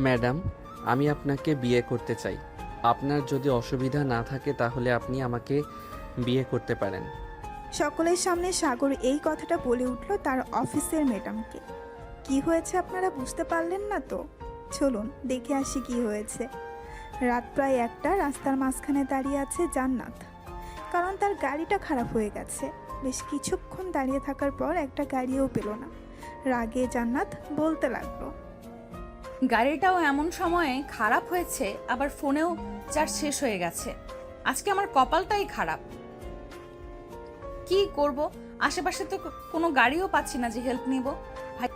Madam, আমি আপনাকে বিয়ে করতে চাই। আপনার যদি অসুবিধা না থাকে তাহলে আপনি আমাকে বিয়ে করতে পারেন। সকলের সামনে সাগর এই কথাটা বলে উঠল তার অফিসের ম্যাডামকে। কি হয়েছে আপনারা বুঝতে পারলেন না তো? চলুন দেখে আসি কি হয়েছে। রাত প্রায় 1টা, রাস্তার মাঝখানে দাঁড়িয়ে আছে জান্নাত। কারণ তার গাড়িটা খারাপ হয়ে গেছে। বেশ কিছুক্ষণ দাঁড়িয়ে থাকার পর একটা গাড়িও পেল না। রাগে জান্নাত বলতে লাগলো, গাড়িটাও এমন সময়ে খারাপ হয়েছে, আবার ফোনেও চার্জ শেষ হয়ে গেছে। আজকে আমার কপালটাই খারাপ। কি করব, আশেপাশে তো কোনো গাড়িও পাচ্ছি না যে হেল্প নিব। ভাই,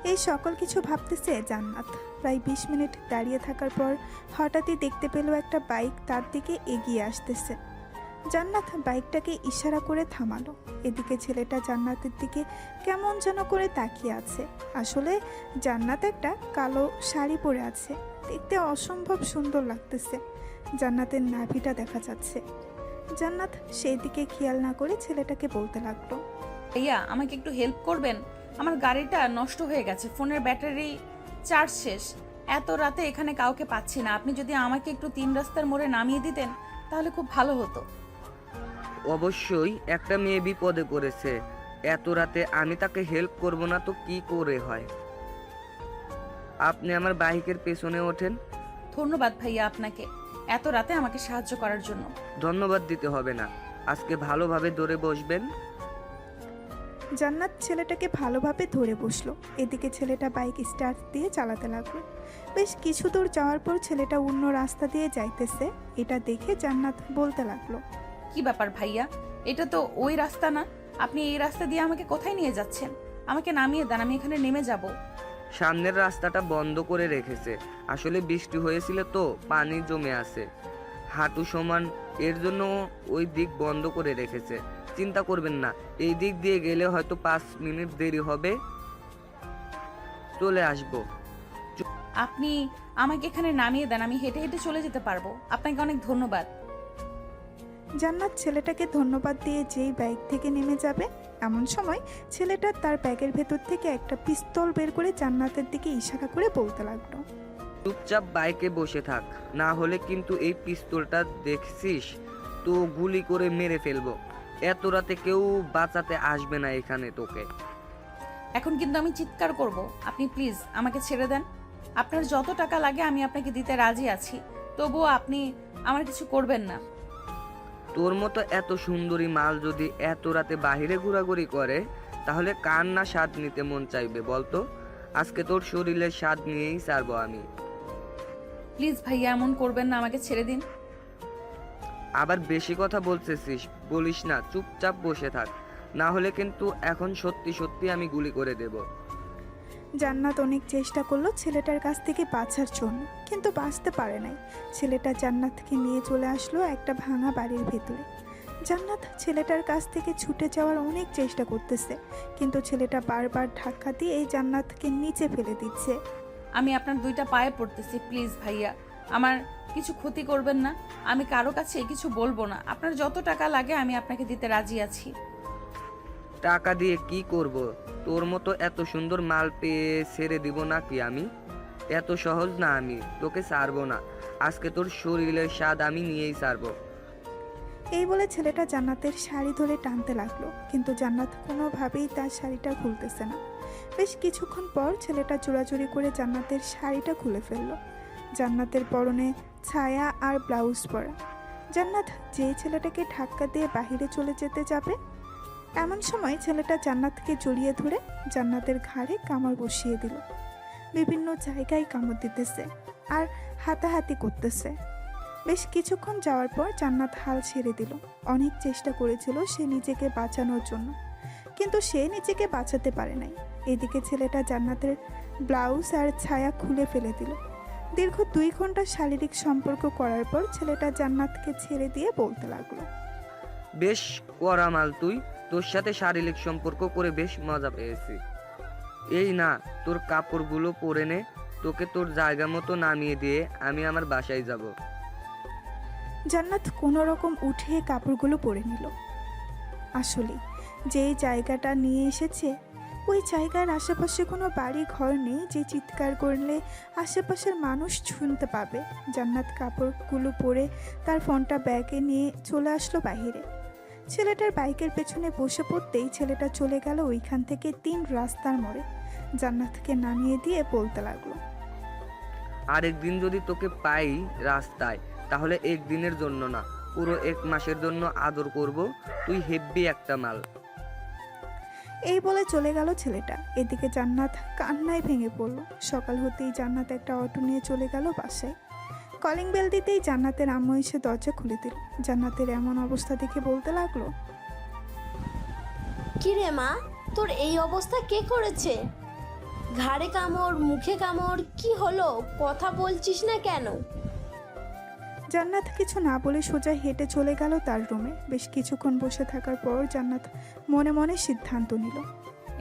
এই সকল কিছু ভাবতেছে জান্নাত। প্রায় 20 মিনিট দাঁড়িয়ে থাকার পর হঠাৎই দেখতে পেল একটা বাইক তার দিকে এগিয়ে আসতেছে। জান্নাত বাইকটাকে ইশারা করে থামালো। এদিকে ছেলেটা জান্নাতের দিকে কেমন যেন করে তাকিয়ে আছে। আসলে জান্নাত একটা কালো শাড়ি পরে আছে, দেখতে অসম্ভব সুন্দর লাগতেছে। জান্নাতের নাভিটা দেখা যাচ্ছে। জান্নাত সেই দিকে খেয়াল না করে ছেলেটাকে বলতে লাগলো, ভাইয়া আমাকে একটু হেল্প করবেন? আমার গাড়িটা নষ্ট হয়ে গেছে, ফোনের ব্যাটারি চার্জ শেষ। এত রাতে এখানে কাউকে পাচ্ছি না। আপনি যদি আমাকে একটু 3 রাস্তার মোড়ে নামিয়ে দিতেন তাহলে খুব ভালো হতো। অবশ্যই, একটা মেয়ে বিপদে পড়েছে, এত রাতে আমি তাকে হেল্প করব না তো কি করে হয়। আপনি আমার বাইকের পেছনে ওঠেন। ধন্যবাদ ভাইয়া আপনাকে, এত রাতে আমাকে সাহায্য করার জন্য। ধন্যবাদ দিতে হবে না, আজকে ভালোভাবে ধরে বসবেন। জান্নাত ছেলেটাকে ভালোভাবে ধরে বসলো। এদিকে ছেলেটা বাইক স্টার্ট দিয়ে চালাতে লাগলো। বেশ কিছু দূর যাওয়ার পর ছেলেটা অন্য রাস্তা দিয়ে যাইতেছে। এটা দেখে জান্নাত বলতে লাগলো, কি ব্যাপার ভাইয়া, এটা তো ওই রাস্তা না। আপনি এই রাস্তা দিয়ে আমাকে কোথায় নিয়ে যাচ্ছেন? আমাকে নামিয়ে দেন, আমি এখানে নেমে যাব। সামনের রাস্তাটা বন্ধ করে রেখেছে, আসলে বৃষ্টি হয়েছিল তো পানি জমে আছে হাঁটু সমান, এর জন্য ওই দিক বন্ধ করে রেখেছে। চিন্তা করবেন না, এই দিক দিয়ে গেলে হয়তো 5 মিনিট দেরি হবে, চলে আসবো। আপনি আমাকে এখানে নামিয়ে দেন, আমি হেঁটে হেঁটে চলে যেতে পারবো। আপনাকে অনেক ধন্যবাদ। জান্নাত ছেলেটাকে ধন্যবাদ দিয়ে যেই বাইক থেকে নেমে যাবে, এমন সময় ছেলেটা তার ব্যাগের ভেতর থেকে একটা পিস্তল বের করে জান্নাতের দিকে ইশারা করে বলতে লাগলো, চুপচাপ বাইকে বসে থাক, না হলে কিন্তু এই পিস্তলটা দেখছিস তো গুলি করে মেরে ফেলবো। এত রাতে কেউ বাঁচাতে আসবে না এখানে তোকে। এখন কিন্তু আমি চিৎকার করব। আপনি প্লিজ আমাকে ছেড়ে দেন। আপনার যত টাকা লাগে আমি আপনাকে দিতে রাজি আছি, তবুও আপনি আমার কিছু করবেন না। তোর মতো এত সুন্দরী মাল যদি এত রাতে বাহিরে ঘোরাঘুরি করে তাহলে কার না স্বাদ নিতে মন চাইবে বলতো। আজকে তোর শরীরের স্বাদ নিয়েই ছাড়বো আমি। প্লিজ ভাইয়া এমন করবেন না, আমাকে ছেড়ে দিন। আবার বেশি কথা বলতেছিস, বলিস না, চুপচাপ বসে থাক, না হলে কিন্তু এখন সত্যি সত্যি আমি গুলি করে দেব। জান্নাত অনেক চেষ্টা করলো ছেলেটার কাছ থেকে বাঁচার জন্য, কিন্তু বাঁচতে পারে নাই। ছেলেটা জান্নাতকে নিয়ে চলে আসলো একটা ভাঙা বাড়ির ভেতরে। জান্নাত ছেলেটার কাছ থেকে ছুটে যাওয়ার অনেক চেষ্টা করতেছে, কিন্তু ছেলেটা বারবার ধাক্কা দিয়ে এই জান্নাতকে নিচে ফেলে দিচ্ছে। আমি আপনার 2টা পায়ে পড়তেছি, প্লিজ ভাইয়া আমার কিছু ক্ষতি করবেন না। আমি কারো কাছে কিছু বলবো না। আপনার যত টাকা লাগে আমি আপনাকে দিতে রাজি আছি। টাকা দিয়ে কি করব? তোর মতো এত সুন্দর মাল পেয়ে ছেড়ে দিব নাকি আমি? এত সহজ না, আমি তোকে ছাড়বো না। আজকে তোর শরীরের স্বাদ আমি নিয়েই ছাড়বো। এই বলে ছেলেটা জান্নাতের শাড়ি ধরে টানতে লাগলো, কিন্তু জান্নাত কোনোভাবেই তার শাড়িটা খুলতেছে না। বেশ কিছুক্ষণ পর ছেলেটা জোরাজুরি করে জান্নাতের শাড়িটা খুলে ফেললো। জান্নাতের পরনে ছায়া আর ব্লাউজ পরা। জান্নাত যেই ছেলেটাকে ধাক্কা দিয়ে বাহিরে চলে যেতে যাবে, এমন সময় ছেলেটা জান্নাতকে জড়িয়ে ধরে জান্নাতের ঘাড়ে কামড় বসিয়ে দিল। বিভিন্ন জায়গায় কামড় দিতেছে আর হাতাহাতি করতেছে। বেশ কিছুক্ষণ যাওয়ার পর জান্নাত হাল ছেড়ে দিল। অনেক চেষ্টা করেছিল সে নিজেকে বাঁচানোর জন্য, কিন্তু সে নিজেকে বাঁচাতে পারে নাই। এদিকে ছেলেটা জান্নাতের ব্লাউজ আর ছায়া খুলে ফেলে দিল। দীর্ঘ 2 ঘন্টা শারীরিক সম্পর্ক করার পর ছেলেটা জান্নাতকে ছেড়ে দিয়ে বলতে লাগলো, বেশ কড়া মাল তুই, তোর সাথে শারীরিক সম্পর্ক করে বেশ মজা পেয়েছি। এই না, তোর কাপড়গুলো পরে নে, তোকে তোর জায়গা মতো নামিয়ে দিয়ে আমি আমার বাসায় যাব। জান্নাত কোনো রকম উঠে কাপড়গুলো পরে নিল। আসলে যেই জায়গাটা নিয়ে এসেছে ওই জায়গার আশেপাশে কোনো বাড়ি ঘর নেই যে চিৎকার করলে আশেপাশের মানুষ শুনতে পাবে। জান্নাত কাপড়গুলো পরে তার ফোনটা ব্যাগে নিয়ে চলে আসলো বাইরে। ছেলেটার বাইকের পেছনে বসে পড়তেই ছেলেটা চলে গেল ওইখান থেকে 3 রাস্তার মোড়ে। জান্নাতকে নামিয়ে দিয়ে বলতে লাগলো, আরেকদিন যদি তোকে পাই রাস্তায়, তাহলে একদিনের জন্য না, পুরো 1 মাসের জন্য আদর করব। তুই হেব্বি একটা মাল। এই বলে চলে গেল ছেলেটা। এদিকে জান্নাত কান্নায় ভেঙে পড়ল। সকাল হতেই জান্নাত একটা অটো নিয়ে চলে গেল বাসায়। কলিং বেল দিতেই জান্নাতের আম্মু এসে দরজা খুলে দিল। জান্নাতের এমন অবস্থা দেখে বলতে লাগলো, কি রে মা, তোর এই অবস্থা কে করেছে? ঘাড়ে কামড়, মুখে কামড়, কি হলো? কথা বলছিস না কেন? জান্নাত কিছু না বলে সোজা হেঁটে চলে গেল তার রুমে। বেশ কিছুক্ষণ বসে থাকার পর জান্নাত মনে মনে সিদ্ধান্ত নিল,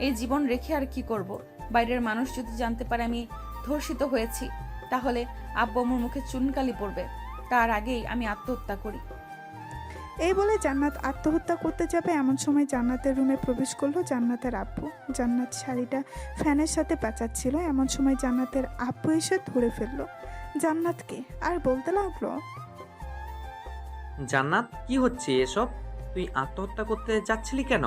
এই জীবন রেখে আর কি করব? বাইরের মানুষ যদি জানতে পারে আমি ধর্ষিত হয়েছি, তাহলে আব্বু আম্মুর মুখে চুনকালি পড়বে। তার আগেই আমি আত্মহত্যা করি। এই বলে জান্নাত আত্মহত্যা করতে যাবে এমন সময় জান্নাতের রুমে প্রবেশ করলো জান্নাতের আব্বু। জান্নাত শাড়িটা ফ্যানের সাথে পেঁচাচ্ছিল। এমন সময় জান্নাতের আব্বু এসে ধরে ফেললো জান্নাতকে আর বলতে লাগলো, জান্নাত, কি হচ্ছে এসব? তুই আত্মহত্যা করতে যাচ্ছিলি কেন?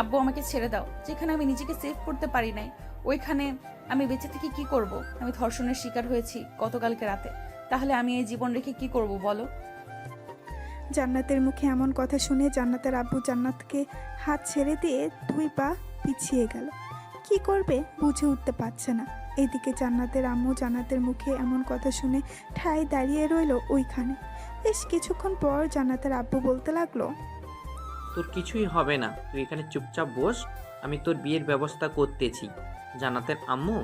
আব্বু আমাকে ছেড়ে দাও। যেখানে আমি নিজেকে সেভ করতে পারি নাই, ওইখানে আমি বেঁচে থেকে কি করব? আমি ধর্ষণের শিকার হয়েছি গতকালকে রাতে। তাহলে আমি এই জীবন রেখে কি করব বলো? জান্নাতের মুখে এমন কথা শুনে জান্নাতের আব্বু জান্নাতকে হাত ছেড়ে দিয়ে 2 পা পিছিয়ে গেল। কি করবে বুঝে উঠতে পারছে না। এদিকে জান্নাতের আম্মু জান্নাতের মুখে এমন কথা শুনে ঠায় দাঁড়িয়ে রইল ওইখানে। বেশ কিছুক্ষণ পর জান্নাতের আব্বু বলতে লাগলো, তোর কিছুই হবে না, তুই এখানে চুপচাপ বস, আমি তোর বিয়ের ব্যবস্থা করতেছি। জান্নাতের আম্মু,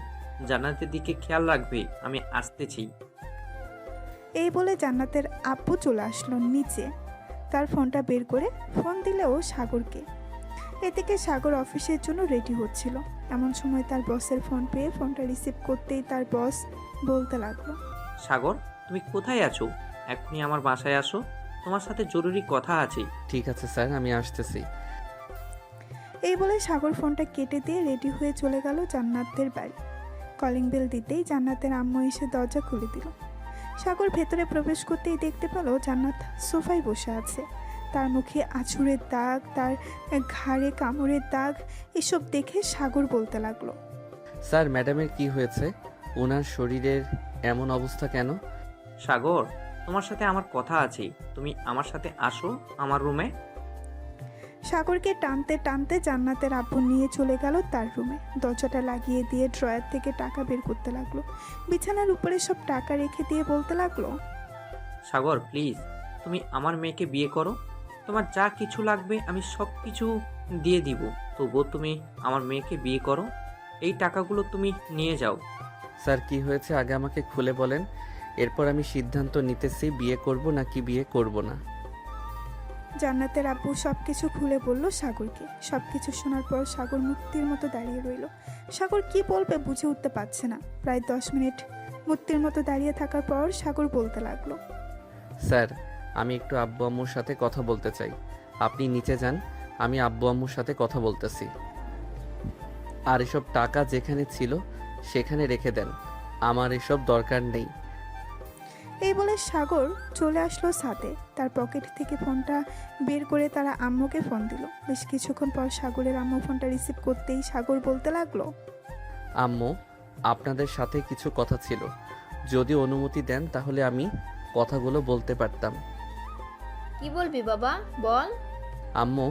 জান্নাতের দিকে খেয়াল রাখবে, আমি আসতেছি। এই বলে জান্নাতের আব্বু চলে আসলো নিচে। তার ফোনটা বের করে ফোন দিলেও সাগরকে। এদিকে সাগর অফিসের জন্য রেডি হচ্ছিল। এমন সময় তার বসের ফোন পেয়ে ফোনটা রিসিভ করতেই তার বস বলতে লাগলো, সাগর, তুমি কোথায় আছো? এখনই আমার বাসায় আসো, তোমার সাথে জরুরি কথা আছে। ঠিক আছে স্যার, আমি আসতেছি। এই বলে সাগর ফোনটা কেটে দিয়ে রেডি হয়ে চলে গেল জান্নাতের বাড়ি। কলিং বেল দিতেই জান্নাতের আম্মু এসে দরজা খুলে দিল। সাগর ভেতরে প্রবেশ করতেই দেখতে পেল জান্নাত সোফায় বসে আছে। তার মুখে আঁচড়ের দাগ, তার ঘাড়ে কামড়ের দাগ, এসব দেখে সাগর বলতে লাগলো, স্যার, ম্যাডামের কি হয়েছে? ওনার শরীরের এমন অবস্থা কেন? সাগর, তোমার সাথে আমার কথা আছে, তুমি আমার সাথে আসো আমার রুমে। সাগরকে টানতে টানতে জান্নাতের আব্বু নিয়ে চলে গেল তার রুমে। দরজাটা লাগিয়ে দিয়ে ড্রয়ার থেকে টাকা বের করতে লাগলো। বিছানার উপরে সব টাকা রেখে দিয়ে বলতে লাগলো, সাগর, প্লিজ, তুমি আমার মেয়েকে বিয়ে করো। তোমার যা কিছু লাগবে আমি সব কিছু দিয়ে দিব, তবুও তুমি আমার মেয়েকে বিয়ে করো। এই টাকাগুলো তুমি নিয়ে যাও। স্যার, কি হয়েছে আগে আমাকে খুলে বলেন, এরপর আমি সিদ্ধান্ত নিতেছি বিয়ে করব নাকি বিয়ে করব না। জান্নাতের আব্বু সব কিছু খুলে বলল সাগরকে। সব কিছু শোনার পর সাগর মূর্তির মতো দাঁড়িয়ে রইল। সাগর কি বলবে বুঝে উঠতে পারছে না। প্রায় 10 মিনিট মূর্তির মতো দাঁড়িয়ে থাকার পর সাগর বলতে লাগলো, স্যার, আমি একটু আব্বু আম্মুর সাথে কথা বলতে চাই। আপনি নিচে যান, আমি আব্বু আম্মুর সাথে কথা বলতেছি। আর এসব টাকা যেখানে ছিল সেখানে রেখে দেন, আমার এসব দরকার নেই। এই বলে সাগর চলে আসলো ছাদে। তার পকেট থেকে ফোনটা বের করে তারা আম্মুকে ফোন দিল। বেশ কিছুক্ষণ পর সাগরের আম্মু ফোনটা রিসিভ করতেই সাগর বলতে লাগলো, আম্মু, আপনাদের সাথে কিছু কথা ছিল, যদি অনুমতি দেন তাহলে আমি কথাগুলো বলতে পারতাম। কি বলবি বাবা, বল। আম্মু,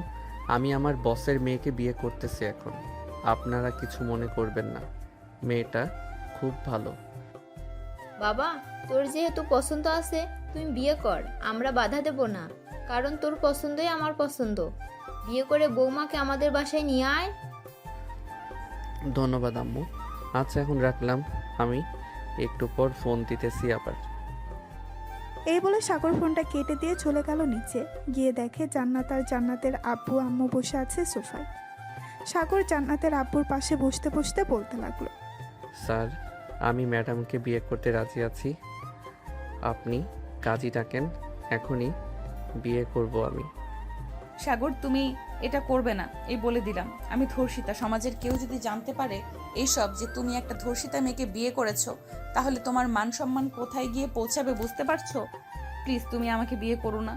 আমি আমার বসের মেয়েকে বিয়ে করতেছি এখন। আপনারা কিছু মনে করবেন না, মেয়েটা খুব ভালো। বাবা, তোর যেহেতু পছন্দ আছে তুই বিয়ে কর, আমরা বাধা দেব না, কারণ তোর পছন্দই আমার পছন্দ। বিয়ে করে বৌমাকে আমাদের বাসায় নিয়ে আয়। ধন্যবাদ আম্মু। আচ্ছা, এখন রাখলাম, আমি একটু পর ফোন দিতেছি আবার। এই বলে সাগর ফোনটা কেটে দিয়ে চলে গেল নিচে। গিয়ে দেখে জান্নাত আর জান্নাতের আব্বু আম্মু বসে আছে সোফায়। সাগর জান্নাতের আব্বুর পাশে বসতে বসতে বলতে লাগলো, স্যার, আমি ম্যাডামকে বিয়ে করতে রাজি আছি। আপনি কাজী ডাকেন, এখনই বিয়ে করব আমি। সাগর, তুমি এটা করবে না, এই বলে দিলাম। আমি ধর্ষিতা। সমাজের কেউ যদি জানতে পারে এইসব, যে তুমি একটা ধর্ষিতা মেয়েকে বিয়ে করেছো, তাহলে তোমার মান সম্মান কোথায় গিয়ে পৌঁছাবে বুঝতে পারছো? প্লিজ তুমি আমাকে বিয়ে করো না।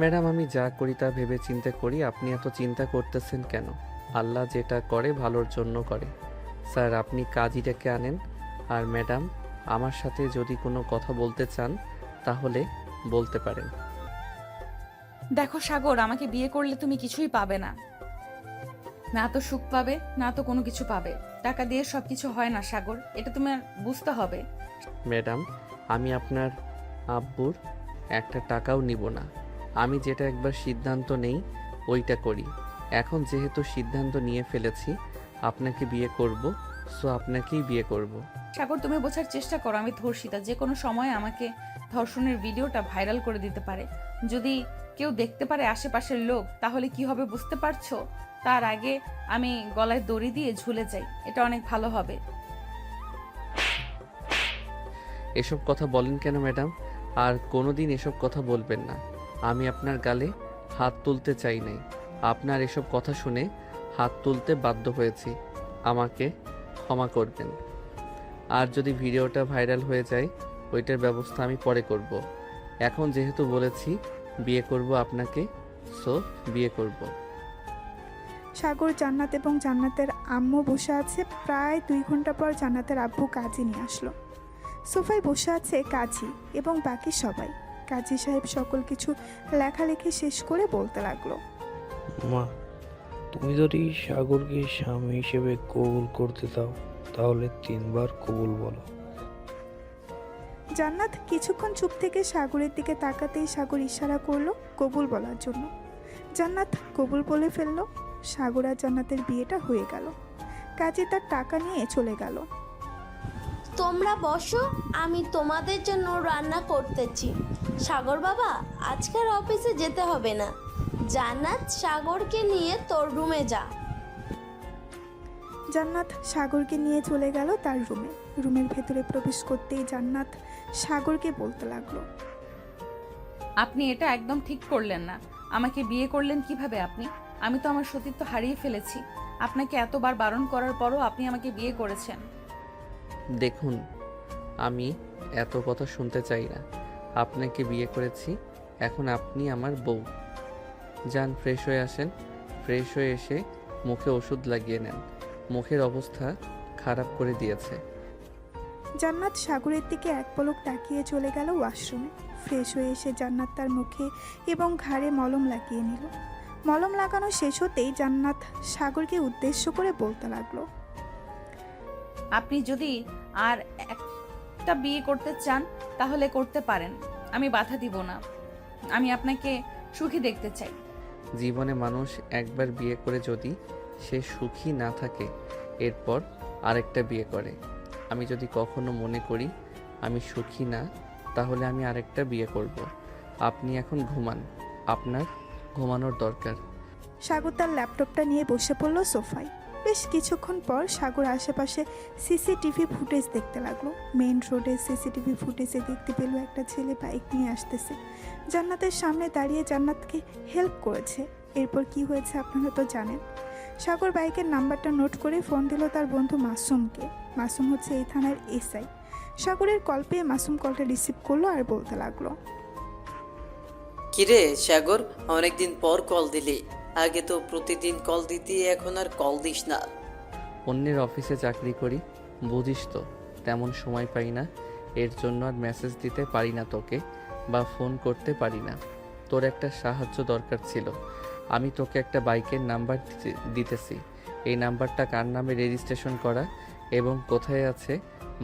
ম্যাডাম, আমি যা করি তা ভেবে চিন্তে করি। আপনি এত চিন্তা করতেছেন কেন? আল্লাহ যেটা করে ভালোর জন্য করে। স্যার, আপনি কাজীটাকে আনেন। আর ম্যাডাম, আমার সাথে যদি কোনো কথা বলতে চান তাহলে বলতে পারেন। দেখো সাগর, আমাকে বিয়ে করলে তুমি কিছুই পাবে না। না তো সুখ পাবে, না তো কোনো কিছু পাবে। টাকা দিয়ে সবকিছু হয় না সাগর, এটা তোমার বুঝতে হবে। ম্যাডাম, আমি আপনার আব্বুর একটা টাকাও নিব না। আমি যেটা একবার সিদ্ধান্ত নেই ওইটা করি। এখন যেহেতু সিদ্ধান্ত নিয়ে ফেলেছি আপনাকে বিয়ে করব, সো আপনাকেই বিয়ে করব। সাগর, তুমি বোঝার চেষ্টা করো, আমি ধর্ষিতা। যে কোনো সময় আমাকে ধর্ষণের ভিডিওটা ভাইরাল করে দিতে পারে। যদি কেউ দেখতে পারে আশেপাশের লোক, তাহলে কি হবে বুঝতে পারছো? তার আগে আমি গলায় দড়ি দিয়ে ঝুলে যাই, এটা অনেক ভালো হবে। এসব কথা বলেন কেন ম্যাডাম? আর কোনোদিন এসব কথা বলবেন না। আমি আপনার গালে হাত তুলতে চাই নাই। আপনার এসব কথা শুনে হাত তুলতে বাধ্য হয়েছি। আমাকে ক্ষমা করবেন। আর যদি ভিডিওটা ভাইরাল হয়ে যায় ওইটার ব্যবস্থা আমি পরে করব। এখন যেহেতু বলেছি বিয়ে করব আপনাকে, সো বিয়ে করব। সাগর, জান্নাত এবং জান্নাতের আম্মু বসে আছে। প্রায় 2 ঘন্টা পর জান্নাতের আব্বু কাজী নিয়ে আসলো। সোফায় বসে আছে কাজী এবং বাকি সবাই। কাজী সাহেব সকল কিছু লেখালেখি শেষ করে বলতে লাগলো, মা, তুমি যদি সাগরকে স্বামী হিসেবে কবুল করতে দাও তাহলে 3 বার কবুল বলো। জান্নাত কিছুক্ষণ চুপ থেকে সাগরের দিকে তাকাতেই সাগর ইশারা করলো কবুল বলার জন্য। জান্নাত কবুল বলে ফেললো। সাগর আর জান্নাতের বিয়েটা হয়ে গেল। কাজী তার টাকা নিয়ে চলে গেল। তোমরা বসো, আমি তোমাদের জন্য রান্না করতেছি। সাগর বাবা, আজকের অফিসে যেতে হবে না। জান্নাত, সাগরকে নিয়ে তোর রুমে যা। জান্নাত সাগরকে নিয়ে চলে গেল তার রুমে। রুমের ভেতরে প্রবেশ করতেই জান্নাত সাগরকে বলতে লাগলো, আপনি এটা একদম ঠিক করলেন না। আমাকে বিয়ে করলেন কিভাবে আপনি? আমি তো আমার সতীত্ব হারিয়ে ফেলেছি। আপনাকে এতবার বারণ করার পরও আপনি আমাকে বিয়ে করেছেন। দেখুন, আমি এত কথা শুনতে চাই না। আপনাকে বিয়ে করেছি, এখন আপনি আমার বউ। যান, ফ্রেশ হয়ে আসেন। ফ্রেশ হয়ে এসে মুখে ওষুধ লাগিয়ে নেন। মুখের অবস্থা খারাপ করে দিয়েছে। জান্নাত সাগরের দিকে এক পলক তাকিয়ে চলে গেল ওয়াশরুমে। ফ্রেশ হয়ে এসে জান্নাত তার মুখে এবং ঘাড়ে মলম লাগিয়ে নিল। মলম লাগানো শেষ হতেই জান্নাত সাগরকে উদ্দেশ্য করে বলতে লাগলো, আপনি যদি আর একটা বিয়ে করতে চান তাহলে করতে পারেন, আমি বাধা দিব না। আমি আপনাকে সুখী দেখতে চাই। জীবনে মানুষ একবার বিয়ে করে যদি সে সুখী না থাকে এরপর আরেকটা বিয়ে করে। আমি যদি কখনো মনে করি আমি সুখী না, তাহলে আমি আরেকটা বিয়ে করব। আপনি এখন ঘুমান, আপনার ঘুমানোর দরকার। সাগর তার ল্যাপটপটা নিয়ে বসে পড়ল সোফায়। বেশ কিছুক্ষণ পর সাগর আশেপাশে সিসিটিভি ফুটেজ দেখতে লাগলো। মেইন রোডে সিসিটিভি ফুটেজে দেখতে পেল একটা ছেলে বাইক নিয়ে আসতেছে। জান্নাতের সামনে দাঁড়িয়ে জান্নাতকে হেল্প করেছে। এরপর কি হয়েছে আপনারা তো জানেন। সাগর বাইকের নাম্বারটা নোট করে ফোন দিল তার বন্ধু মাসুমকে। মাসুম হচ্ছে এই থানার এসআই। সাগরের কল পেয়ে মাসুম কলটা রিসিভ করলো আর বলতে লাগলো, কিরে সাগর, অনেকদিন পর কল দিলি। আগে তো প্রতিদিন কল দিতি, এখন আর কল দিস না। অন্যের অফিসে চাকরি করি, বুঝিস তো, তেমন সময় পাই না। এর জন্য আর মেসেজ দিতে পারি না তোকে, বা ফোন করতে পারি না। তোর একটা সাহায্য দরকার ছিল। আমি তোকে একটা বাইকের নাম্বার দিতেছি। এই নাম্বারটা কার নামে রেজিস্ট্রেশন করা এবং কোথায় আছে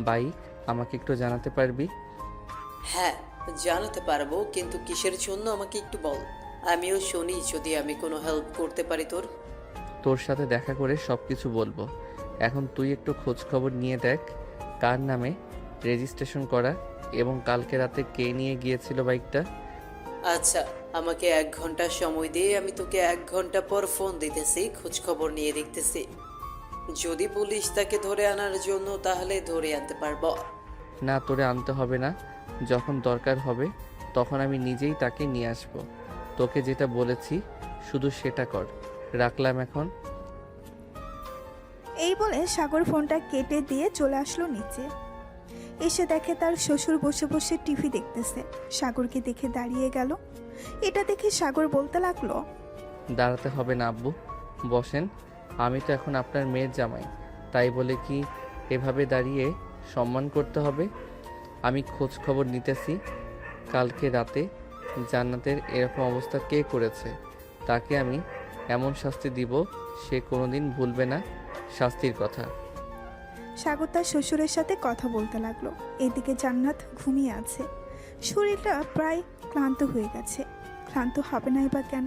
বাইক আমাকে একটু জানাতে পারবি? হ্যাঁ, জানাতে পারবো, কিন্তু কিসের জন্য আমাকে একটু বল। আমিও শুনি যদি আমি কোনো হেল্প করতে পারি তোর। তোর সাথে দেখা করে সব কিছু বলবো। এখন তুই একটু খোঁজ খবর নিয়ে দেখ কার নামে রেজিস্ট্রেশন করা এবং কালকে রাতে কে নিয়ে গিয়েছিল বাইকটা। আচ্ছা, আমাকে 1 ঘন্টা সময় দিয়ে আমি তোকে 1 ঘন্টা পর ফোন দিতেছি, খোঁজ খবর নিয়ে দেখতেছি। যদি পুলিশ তাকে ধরে আনার জন্য, তাহলে ধরে আনতে পারবো। না, তোরে আনতে হবে না। যখন দরকার হবে তখন আমি নিজেই তাকে নিয়ে আসবো। তোকে যেটা বলেছি শুধু সেটা কর। রাখলাম এখন। এই বলে সাগর ফোনটা কেটে দিয়ে চলে আসলো নিচে। এসে দেখে তার শ্বশুর বসে বসে টিভি দেখতেছে। সাগরকে দেখে দাঁড়িয়ে গেল। এটা দেখে সাগর বলতে লাগলো, দাঁড়াতে হবে না আব্বু, বসেন। আমি তো এখন আপনার মেয়ের জামাই, তাই বলে কি এভাবে দাঁড়িয়ে সম্মান করতে হবে? আমি খোঁজ খবর নিতেছি কালকে রাতে জান্নাতের এরকম অবস্থা কে করেছে। তাকে আমি এমন শাস্তি দিব সে কোনোদিন ভুলবে না শাস্তির কথা। সাগর তার শ্বশুরের সাথে কথা বলতে লাগলো। এদিকে জান্নাত ঘুমিয়ে আছে। শরীরটা প্রায় ক্লান্ত হয়ে গেছে। ক্লান্ত হবে নাই বা কেন?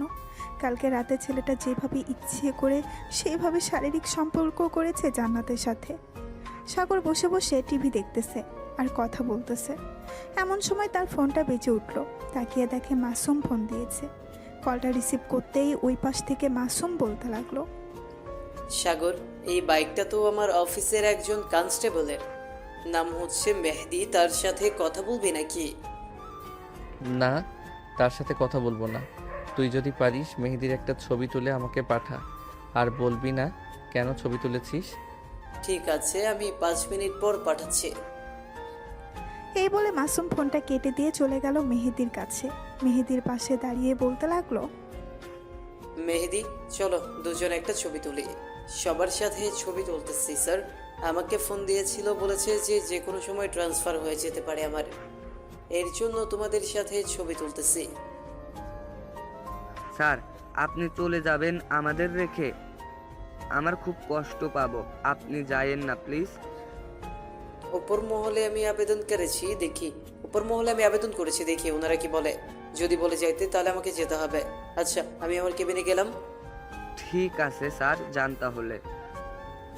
কালকে রাতে ছেলেটা যেভাবে ইচ্ছে করে সেভাবে শারীরিক সম্পর্ক করেছে জান্নাতের সাথে। সাগর বসে বসে টিভি দেখতেছে আর কথা বলতেছে। এমন সময় তার ফোনটা বেজে উঠল। তাকিয়ে দেখে মাসুম ফোন দিয়েছে। কলটা রিসিভ করতেই ওই পাশ থেকে মাসুম বলতে লাগলো, সাগর, এই বাইকটা তো আমার অফিসের একজন কনস্টেবলের, নাম হচ্ছে মেহেদি। তার সাথে কথা বলবি নাকি? না, তার সাথে কথা বলবো না। তুই যদি পারিস মেহেদির একটা ছবি তুলে আমাকে পাঠা, আর বলবি না কেন ছবি তুলেছিস। ঠিক আছে, আমি 5 মিনিট পর পাঠাচ্ছি। এই বলে মাসুম ফোনটা কেটে দিয়ে চলে গেল মেহেদির কাছে। মেহেদির পাশে দাঁড়িয়ে বলতে লাগলো, মেহেদি, চলো দুজন একটা ছবি তুলি। সবার সাথে ছবি তুলতেছি স্যার। আমাকে ফোন দিয়েছিল, বলেছে যে যে কোনো সময় ট্রান্সফার হয়ে যেতে পারে আমার, এর জন্য তোমাদের সাথে ছবি তুলতেছি। স্যার, আপনি চলে যাবেন আমাদের রেখে? আমার খুব কষ্ট পাবো, আপনি যায়েন না প্লিজ। উপর মহলে আমি আবেদন করেছি, দেখি উপর মহলে আমি আবেদন করেছি, দেখি ওনারা কি বলে। যদি বলে যাইতে তাহলে আমাকে যেতে হবে। আচ্ছা, আমি আমার কেবিনে গেলাম। ঠিক আছে স্যার, যান তাহলে।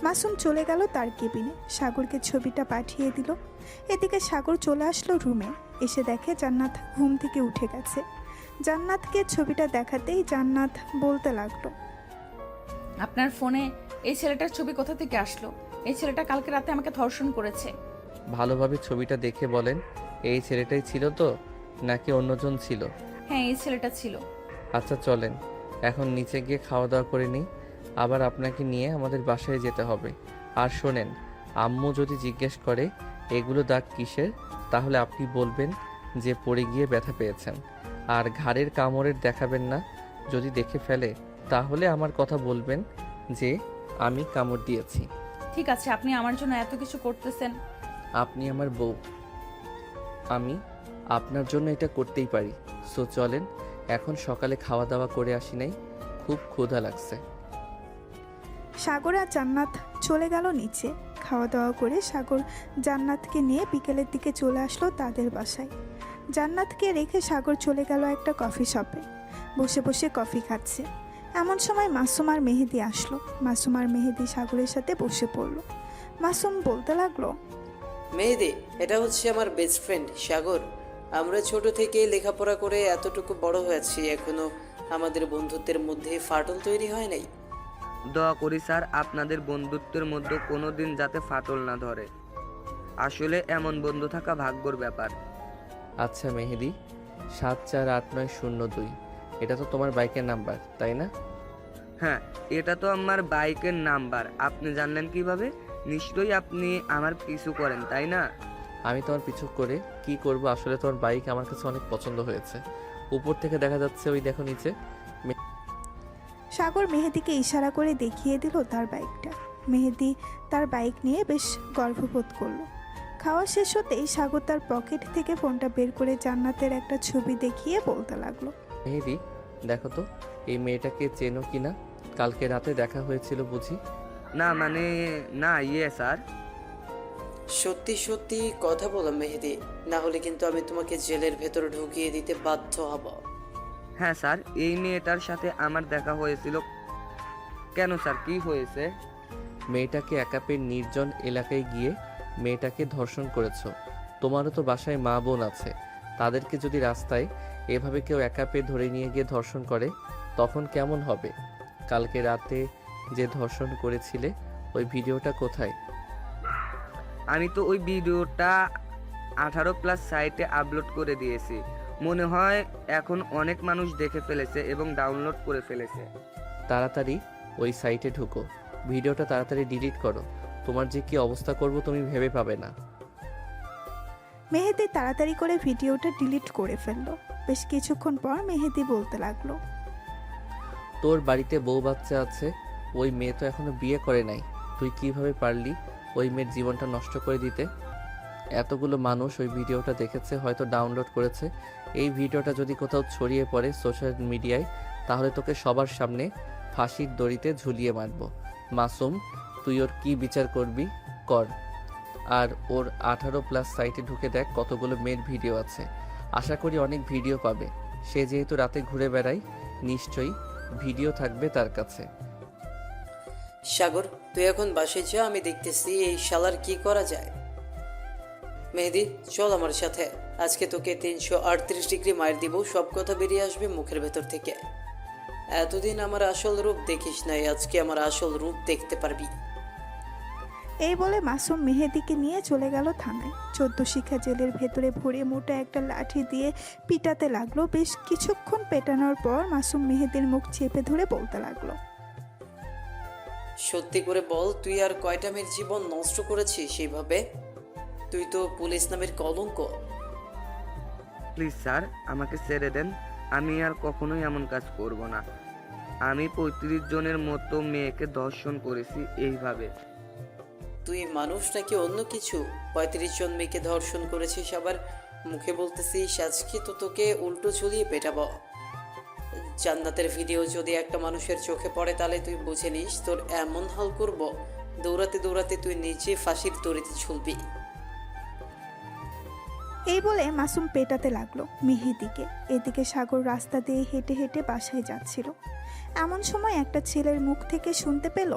মাসুম চলে গেল তার কেবিনে। সাগরকে ছবিটা পাঠিয়ে দিল। এদিকে সাগর চলে আসলো রুমে। এসে দেখে জান্নাত ঘুম থেকে উঠে গেছে। জান্নাতকে ছবিটা দেখাতেই জান্নাত বলতে লাগলো, আপনার ফোনে এই ছেলেটার ছবি কোথা থেকে আসলো? এই ছেলেটা কালকে রাতে আমাকে ধর্ষণ করেছে। ভালোভাবে ছবিটা দেখে বলেন, এই ছেলেটাই ছিল তো নাকি অন্যজন ছিল? হ্যাঁ, এই ছেলেটা ছিল। আচ্ছা চলেন এখন নিচে গিয়ে খাওয়া দাওয়া করে নিই, আবার আপনাকে নিয়ে আমাদের বাসায় যেতে হবে। আর শোনেন, আম্মু যদি জিজ্ঞেস করে এগুলো দাগ কিসের, তাহলে আপনি বলবেন যে পড়ে গিয়ে ব্যথা পেয়েছেন। আর ঘাড়ের কামড়ের দেখাবেন না। যদি দেখে ফেলে তাহলে আমার কথা বলবেন যে আমি কামড় দিয়েছি। ঠিক আছে, আপনি আমার জন্য এত কিছু করতেছেন। আপনি আমার বউ, আমি আপনার জন্য এটা করতেই পারি। সো চলেন, এখন সকালে খাওয়া দাওয়া করে আসি নাই, খুব ক্ষুধা লাগছে। সাগর আর জান্নাত চলে গেল নিচে। খাওয়া দাওয়া করে সাগর জান্নাতকে নিয়ে বিকেলের দিকে চলে আসলো তাদের বাসায়। জান্নাতকে রেখে সাগর চলে গেল একটা কফি শপে। বসে বসে কফি খাচ্ছে। এমন সময় মাসুম আর মেহেদি আসলো। মাসুম আর মেহেদি সাগরের সাথে বসে পড়লো। মাসুম বলতে লাগলো, মেহেদি, এটা হচ্ছে আমার বেস্ট ফ্রেন্ড সাগর। আমরা ছোট থেকে লেখাপড়া করে এতটুকু বড় হয়েছি, এখনো আমাদের বন্ধুত্বের মধ্যে ফাটল তৈরি হয় নাই। দোয়া করি স্যার আপনাদের বন্ধুত্বের মধ্যে কোনো দিন যাতে ফাটল না ধরে। আসলে এমন বন্ধু থাকা ভাগ্যর ব্যাপার। আচ্ছা মেহেদি, 748902, এটা তো তোমার বাইকের নাম্বার তাই না? হ্যাঁ, এটা তো আমার বাইকের নাম্বার। আপনি জানলেন কিভাবে? নিশ্চয়ই আপনি আমার পিছু করেন, তাই না? আমি তোমার পিছু করে কি করব? আসলে তোমার বাইক আমার কাছে অনেক পছন্দ হয়েছে। উপর থেকে দেখা যাচ্ছে, ওই দেখো নিচে। সাগর মেহেদিকে ইশারা করে দেখিয়ে দিল তার বাইকটা। মেহেদি তার বাইক নিয়ে বেশ গর্ববোধ করলো। খাওয়া শেষ হতেই সাগর তার পকেট থেকে ফোনটা বের করে জান্নাতের একটা ছবি দেখিয়ে বলতে লাগলো, মেহেদি, দেখো তো এই মেয়েটাকে চেনো কিনা? কালকে রাতে দেখা হয়েছিল বুঝি? না মানে, না স্যার। সত্যি সত্যি কথা বলো মেহেদি, না হলে কিন্তু আমি তোমাকে জেলের ভেতর ঢুকিয়ে দিতে বাধ্য হব। হ্যাঁ স্যার, এই মেয়েটার সাথে আমার দেখা হয়েছিল। কেন স্যার, কি হয়েছে? মেয়েটাকে একা পেয়ে নির্জন এলাকায় গিয়ে মেয়েটাকে ধর্ষণ করেছো। তোমারও তো বাসায় মা বোন আছে, তাদেরকে যদি রাস্তায় এভাবে কেউ একা পেয়ে ধরে নিয়ে গিয়ে ধর্ষণ করে তখন কেমন হবে? কালকে রাতে যে ধর্ষণ করেছিলে ওই ভিডিওটা কোথায়? আমি তো ওই ভিডিওটা 18+ সাইটে আপলোড করে দিয়েছি। মনে হয় এখন অনেক মানুষ দেখে ফেলেছে এবং ডাউনলোড করে ফেলেছে। তাড়াতাড়ি ওই সাইটে ঢুকো, ভিডিওটা তাড়াতাড়ি ডিলিট করো। তোমার যে কি অবস্থা করব তুমি ভেবে পাবে না। মেহেদি তাড়াতাড়ি করে ভিডিওটা ডিলিট করে ফেললো। বেশ কিছুক্ষণ পর মেহেদি বলতে লাগলো, তোর বাড়িতে বউ বাচ্চা আছে, ওই মেয়ে তো এখনো বিয়ে করে নাই। তুই কিভাবে পারলি ওই মেয়ের জীবনটা নষ্ট করে দিতে? এতগুলো মানুষ ওই ভিডিওটা দেখেছে, হয়তো ডাউনলোড করেছে। এই ভিডিওটা যদি কোথাও ছড়িয়ে পড়ে সোশ্যাল মিডিয়ায়, তাহলে তোকে সবার সামনে ফাঁসির দড়িতে ঝুলিয়ে মারব। মাসুম, তুই ওর কি বিচার করবি কর। আর ওর 18+ সাইটে ঢুকে দেখ কতগুলো মেয়ের ভিডিও আছে। আশা করি অনেক ভিডিও পাবে। সে যেহেতু রাতে ঘুরে বেড়ায়, নিশ্চয়ই ভিডিও থাকবে তার কাছে। সাগর, তুই এখন বাসায় যা, আমি দেখতেছি এই শালার কি করা যায়। মেহেদি, চল আমার সাথে। আজকে তোকে 338 ডিগ্রি মার দিব, সব কথা বেরিয়ে আসবে মুখের ভেতর থেকে। এতদিন আমার আসল রূপ দেখিস নাই, আজকে আমার আসল রূপ দেখতে পারবি। এই বলে মাসুম মেহেদিকে নিয়ে চলে গেল থানায়। 14 শিখা জেলের ভেতরে ভরে মোটা একটা লাঠি দিয়ে পিটাতে লাগলো। বেশ কিছুক্ষণ পেটানোর পর মাসুম মেহেদির মুখ চেপে ধরে বলতে লাগলো, সত্যি করে বল, তুই আর কয়টা মেয়ের জীবন নষ্ট করেছিস সেইভাবে? তুই তো পুলিশ নামের কলঙ্ক। প্লিজ স্যার, আমাকে ছেড়ে দেন। আমি আর কখনোই এমন কাজ করব না। আমি 35 জনের মতো মেয়েকে ধর্ষণ করেছি এইভাবে। তুই মানুষ নাকি অন্য কিছু? 35 জন মেয়েকে ধর্ষণ করেছিস, আবার মুখে বলতেছিস আজকে তো তোকে উল্টো ঝুলিয়ে পেটাবো। জান্নাতের ভিডিও যদি একটা মানুষের চোখে পড়ে তাহলে তুই বুঝে নিস তোর এমন হাল করব, দৌড়াতে দৌড়াতে তুই নিচে ফাঁসির দড়িতে ঝুলবি। এই বলে মাসুম পেটাতে লাগলো মেহেদিকে। এদিকে সাগর রাস্তা দিয়ে হেঁটে হেঁটে বাসায় যাচ্ছিল। এমন সময় একটা ছেলের মুখ থেকে শুনতে পেল,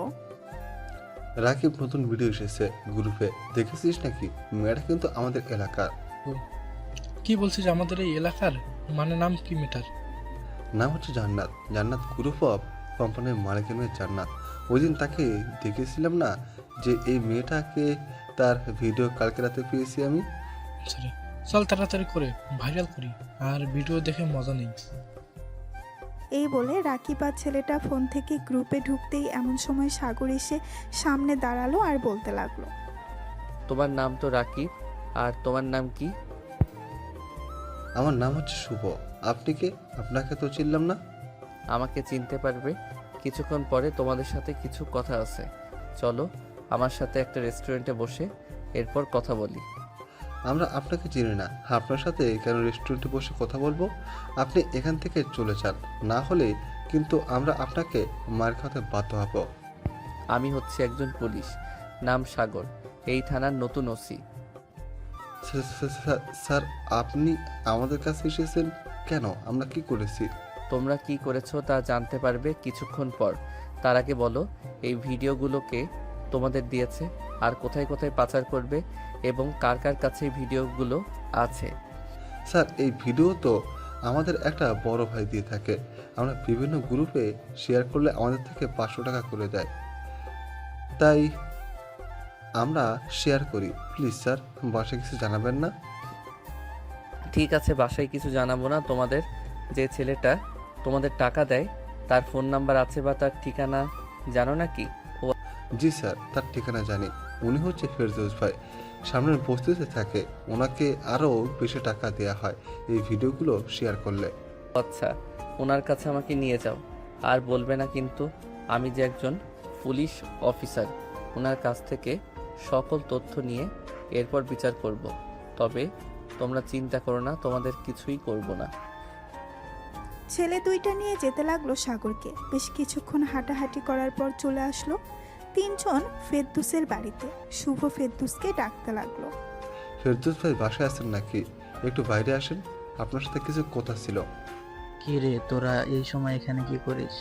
রাকিব নতুন ভিডিও এসেছে গ্রুপে, দেখেছিস নাকি? মেয়েটা কিন্তু আমাদের এলাকার। কি বলছিস? আমাদের এই এলাকার? মানে নাম কি মেটার? নাম হচ্ছে জান্নাত। জান্নাত গ্রুপ অফ কোম্পানির মালিকের মেয়ে জান্নাত। ওই দিন তাকে দেখেছিলাম না, যে এই মেয়েটাকে, তার ভিডিও কালকে রাতে পেয়েছি আমি। সরি, চল তাড়াতাড়ি করে ভাইরাল করি, আর ভিডিও দেখে মজা নেই। এই বলে রাকিব আর ছেলেটা ফোন থেকে গ্রুপে ঢুকতেই এমন সময় সাগর এসে সামনে দাঁড়ালো আর বলতে লাগলো, তোমার নাম তো রাকিব, আর তোমার নাম কি? আমার নাম হচ্ছে শুভ। আপনি কে? আপনাকে তো চিনলাম না। আমাকে চিনতে পারবে কিছুক্ষণ পরে, তোমাদের সাথে কিছু কথা আছে। চলো আমার সাথে একটা রেস্টুরেন্টে বসে এরপর কথা বলি। আমরা আপনাকে চিনি না, আপনার সাথে কেন রেস্টুরেন্টে বসে কথা বলবো? আপনি এখান থেকে চলে যান, না হলে কিন্তু আমরা আপনাকে মার খাওয়াতে বাধ্য হব। আমি হচ্ছে একজন পুলিশ, নাম সাগর, এই থানার নতুন ওসি। স্যার, আপনি আমাদের কাছে এসেছেন কেন? আমরা কি করেছি? তোমরা কি করেছো তা জানতে পারবে কিছুক্ষণ পর। তার আগে বলো, এই ভিডিওগুলোকে তোমাদের দিয়েছে, আর কোথায় কোথায় পাচার করবে, এবং কার কার কাছে এই ভিডিওগুলো আছে? স্যার, এই ভিডিও তো আমাদের একটা বড় ভাই দিয়ে থাকে। আমরা বিভিন্ন গ্রুপে শেয়ার করলে আমাদের থেকে 500 টাকা করে দেয়, তাই আমরা শেয়ার করি। প্লিজ স্যার, বাসায় কিছু জানাবেন না। ঠিক আছে, বাসায় কিছু জানাবো না। তোমাদের যে ছেলেটা তোমাদের টাকা দেয় তার ফোন নাম্বার আছে বা তার ঠিকানা জানো নাকি? জি স্যার, তার ঠিকানা জানি। উনি হচ্ছে ফেরদৌস ভাই, সামনের বস্তিতে থাকে। ওনাকে আরও বেশি টাকা দেওয়া হয় এই ভিডিওগুলো শেয়ার করলে। আচ্ছা, ওনার কাছে আমাকে নিয়ে যাও। আর বলবে না কিন্তু আমি যে একজন পুলিশ অফিসার। ওনার কাছ থেকে সকল তথ্য নিয়ে এরপর বিচার করব। তবে তোমরা চিন্তা করো না, তোমাদের কিছুই করব না। ছেলে দুইটা নিয়ে যেতে লাগলো সাগরকে। বেশ কিছুক্ষণ হাঁটাহাঁটি করার পর চলে আসলো 3 জন ফেরদৌসের বাড়িতে। শুভ ফেরদৌসকে ডাকতে লাগলো, ফেরদৌস ভাই বাসায় আছেন নাকি? একটু বাইরে আসেন, আপনার সাথে কিছু কথা ছিল। কি রে, তোরা এই সময় এখানে কি করিস?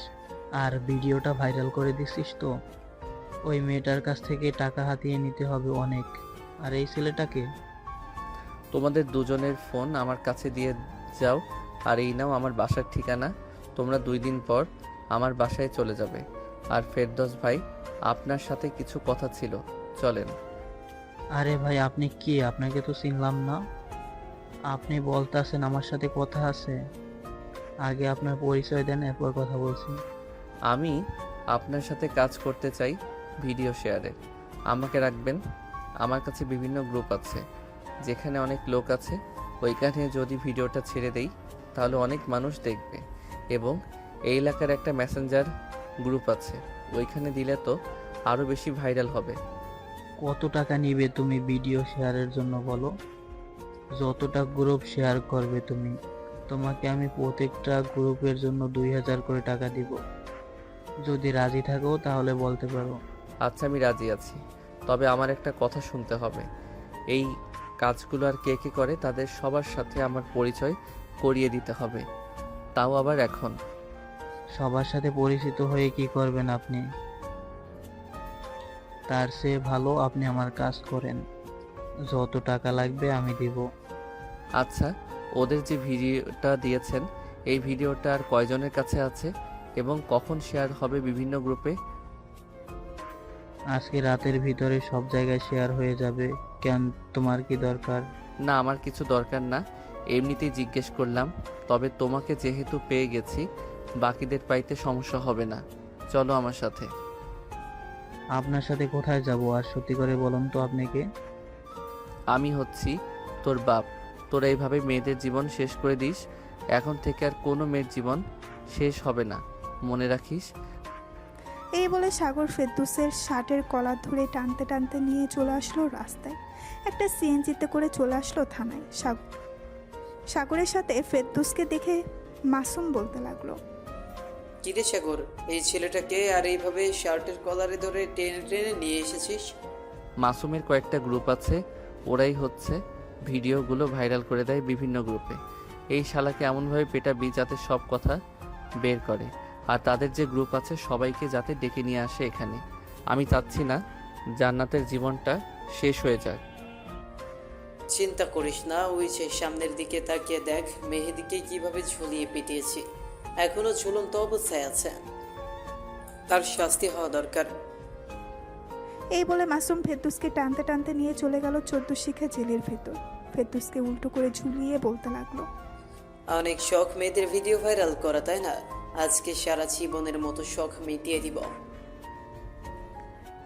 আর ভিডিওটা ভাইরাল করে দিছিস তো? ওই মেয়েটার কাছ থেকে টাকা হাতিয়ে নিতে হবে অনেক। আর এই ছেলেটাকে? তোমাদের দুজনের ফোন আমার কাছে দিয়ে যাও, আর এই নাও আমার বাসার ঠিকানা। তোমরা 2 দিন পর আমার বাসায় চলে যাবে। আর ফেরদৌস ভাই, আপনার সাথে কিছু কথা ছিল, চলেন। আরে ভাই, আপনি কি? আপনাকে তো চিনলাম না। আপনি বলতেছেন আমার সাথে কথা আছে? আগে আপনার পরিচয় দেন, এরপর কথা বলছি। আমি আপনার সাথে কাজ করতে চাই ভিডিও শেয়ারে। আমাকে রাখবেন। আমার কাছে বিভিন্ন গ্রুপ আছে যেখানে অনেক লোক আছে। ওইখানে যদি ভিডিওটা ছেড়ে দেই তাহলে অনেক মানুষ দেখবে, এবং এই এলাকার একটা মেসেঞ্জার গ্রুপ আছে, ওইখানে দিলে তো আরও বেশি ভাইরাল হবে। কত টাকা নিবে তুমি ভিডিও শেয়ারের জন্য বলো? যতটা গ্রুপ শেয়ার করবে তুমি, তোমাকে আমি প্রত্যেকটা গ্রুপের জন্য 2000 করে টাকা দিব। যদি রাজি থাকো তাহলে বলতে পারো। আচ্ছা, আমি রাজি আছি, তবে আমার একটা কথা শুনতে হবে। এই কাজগুলো আর কে কে করে তাদের সবার সাথে আমার পরিচয় করিয়ে দিতে হবে, তাও আবার এখন। সবার সাথে পরিচিত হয়ে কি করবেন আপনি? তার চেয়ে ভালো আপনি আমার কাজ করেন, যত টাকা লাগবে আমি দিব। আচ্ছা, ওদের যে ভিডিওটা দিয়েছেন এই ভিডিওটা আর কয়জনের কাছে আছে এবং কখন শেয়ার হবে বিভিন্ন গ্রুপে? আজকে রাতের ভিতরে সব জায়গায় শেয়ার হয়ে যাবে। কেন, তোমার কি দরকার? না, আমার কিছু দরকার না, এমনিতেই জিজ্ঞেস করলাম। তবে তোমাকে যেহেতু পেয়ে গেছি, বাকিদের পাইতে সমস্যা হবে না। চলো আমার সাথে। আপনার সাথে কোথায় যাব? আর সত্যি করে বলুন তো আপনি কে? আমি হচ্ছি তোর বাপ। তোরা এইভাবে মেয়েদের জীবন শেষ করে দিস। এখন থেকে আর কোনো মেয়ের জীবন শেষ হবে না, মনে রাখিস। এই বলে সাগর ফেরদৌসের শার্টের কলার ধরে টানতে টানতে নিয়ে চলে আসলো রাস্তায়। একটা সিএনজিতে করে চলে আসলো থানায়। সাগরের সাথে ফেরদৌসকে দেখে মাসুম বলতে লাগলো, কিরে সাগর, এই ছেলেটাকে আর এইভাবে শার্টের কলারে ধরে টেনে টেনে নিয়ে এসেছিস? মাসুমের কয়েকটা গ্রুপ আছে, ওরাই হচ্ছে ভিডিওগুলো ভাইরাল করে দেয় বিভিন্ন গ্রুপে। এই শালাকে এমনভাবে পেটাবি যাতে সব কথা বের করে, আর তাদের যে গ্রুপ আছে সবাইকে যাতে ডেকে নিয়ে আসে এখানে। আমি চাচ্ছি না জান্নাতের জীবনটা শেষ হয়ে যাক। চিন্তা করিস না, ওই যে সামনের দিকে তাকিয়ে দেখ, মেহেদিকে কিভাবে ঝুলিয়ে পিটিয়েছি, এখনো ঝুলন্ত অবস্থায় আছে, তার শাস্তি হওয়া দরকার। এই বলে মাসুম ফেরদৌসকে টানতে টানতে নিয়ে চলে গেল 14 শিখা জেলের ভেতর। ফেরদৌসকে উল্টো করে ঝুলিয়ে বলতে লাগলো, অনেক শখ মেয়েদের ভিডিও ভাইরাল করা, তাই না? আজকে সারা জীবনের মতো শখ মিটিয়ে দিব।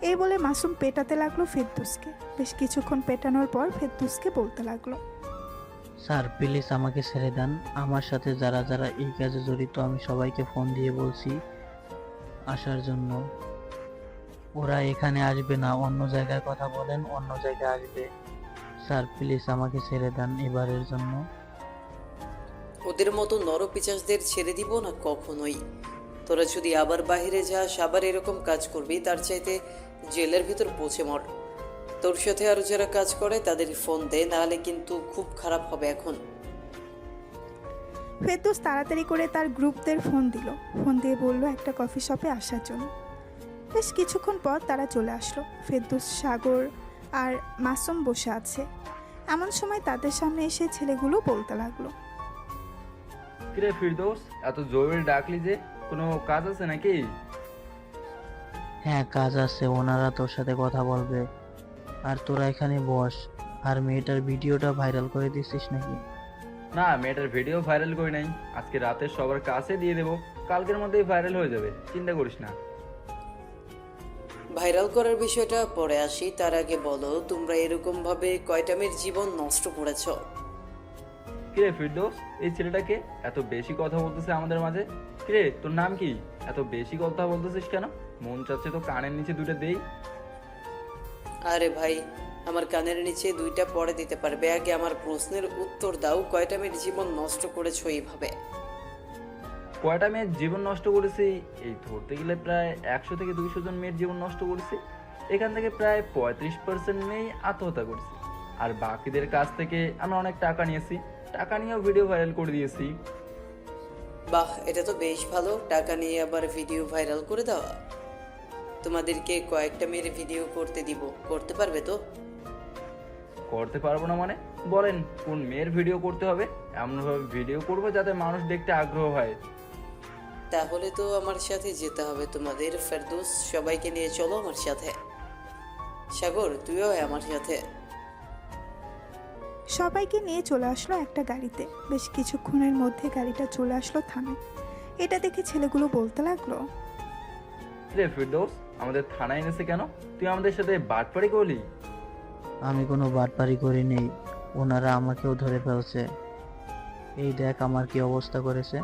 এই বলে মাসুম পেটাতে লাগলো ফেরদৌসকে। বেশ কিছুক্ষণ পেটানোর পর ফেরদৌসকে বলতে লাগলো, স্যার প্লিজ আমাকে ছেড়ে দেন। আমার সাথে যারা যারা এই কাজে জড়িত আমি সবাইকে ফোন দিয়ে বলছি আসার জন্য। ওরা এখানে আসবে না, অন্য জায়গায় কথা বলেন, অন্য জায়গায় আসবে। স্যার প্লিজ আমাকে ছেড়ে দেন এবারের জন্য। ওদের মতো নরপিচাসদের ছেড়ে দিব না কখনোই। তোরা যদি আবার বাইরে যাস, আবার এরকম কাজ করবি, তার চাইতে জেলের ভিতর পৌঁছে মর। তোর সাথে আরো যারা কাজ করে তাদের ফোন দে, নাহলে কিন্তু খুব খারাপ হবে এখন। ফেরদৌস তাড়াতাড়ি করে তার গ্রুপদের ফোন দিল। ফোন দিয়ে বলল একটা কফি শপে আসার জন্য। বেশ কিছুক্ষণ পর তারা চলে আসলো। ফেরদৌস, সাগর আর মাসুম বসে আছে। এমন সময় তাদের সামনে এসে ছেলেগুলো বলতে লাগলো, কিরে ফিরদৌস, এত জরুরি ডাকলি যে? কোনো কাজ আছে নাকি? হ্যাঁ কাজ আছে, ওনারা তোর সাথে কথা বলবে। আর তোরা এখানে বস। আর মেয়েটার ভিডিওটা ভাইরাল করে দিছিস নাকি? না, মেয়েটার ভিডিও ভাইরাল করি নাই। আজকে রাতে সবার কাছে দিয়ে দেবো, কালকের মধ্যেই ভাইরাল হয়ে যাবে, চিন্তা করিস না। ভাইরাল করার বিষয়টা পরে আসি, তার আগে বলো তোমরা এরকম ভাবে কয়টা মেয়ের জীবন নষ্ট করেছ? কিরে ফিরদৌস, এই ছেলেটাকে এত বেশি কথা বলতেছে আমাদের মাঝে? কিরে তোর নাম কি? এত বেশি কথা বলতেছিস কেন? মন চাচ্ছে তো কানের নিচে দুটো দেই। আরে ভাই, আমার কানের নিচে দুইটা পরে দিতে পারবে, আগে আমার প্রশ্নের উত্তর দাও। কয়টা মেয়ের জীবন নষ্ট করেছো এইভাবে? কয়টা মেয়ের জীবন নষ্ট করেছি? এই ধরতে গেলে প্রায় 100 থেকে 200 জন মেয়ের জীবন নষ্ট করেছি। এখান থেকে প্রায় 35% মেয়ে আত্মহত্যা করেছে, আর বাকিদের কাছ থেকে আমরা অনেক টাকা নিয়েছি। টাকা নিয়েও ভিডিও ভাইরাল করে দিয়েছি। বাহ, এটা তো বেশ ভালো। টাকা নিয়ে আবার ভিডিও ভাইরাল করে দেওয়া। তোমাদেরকে কয়েকটা মেয়ের ভিডিও করতে দিব, করতে পারবে তো? করতে পারবো না মানে? বলেন কোন মেয়ের ভিডিও করতে হবে? এমনভাবে ভিডিও করবো যাতে মানুষ দেখতে আগ্রহ হয়। তাহলে তো আমার সাথে যেতে হবে তোমাদের। ফেরদৌস, সবাইকে নিয়ে চলো আমার সাথে। সাগর, তুইও আমার সাথে। সবাইকে নিয়ে চলে আসলো একটা গাড়িতে। বেশ কিছুক্ষণের মধ্যে গাড়িটা চলে আসলো থানায়। এটা দেখে ছেলেগুলো বলতে লাগলো, রে ফিরদৌস, আমাদের থানায় এনেছে কেন? তুই আমাদের সাথে বাটপারি করলি? আমি কোনো বাটপারি করি নেই, ওনারা আমাকেও ধরে ফেলছে। এই দেখ আমার কি অবস্থা করেছে।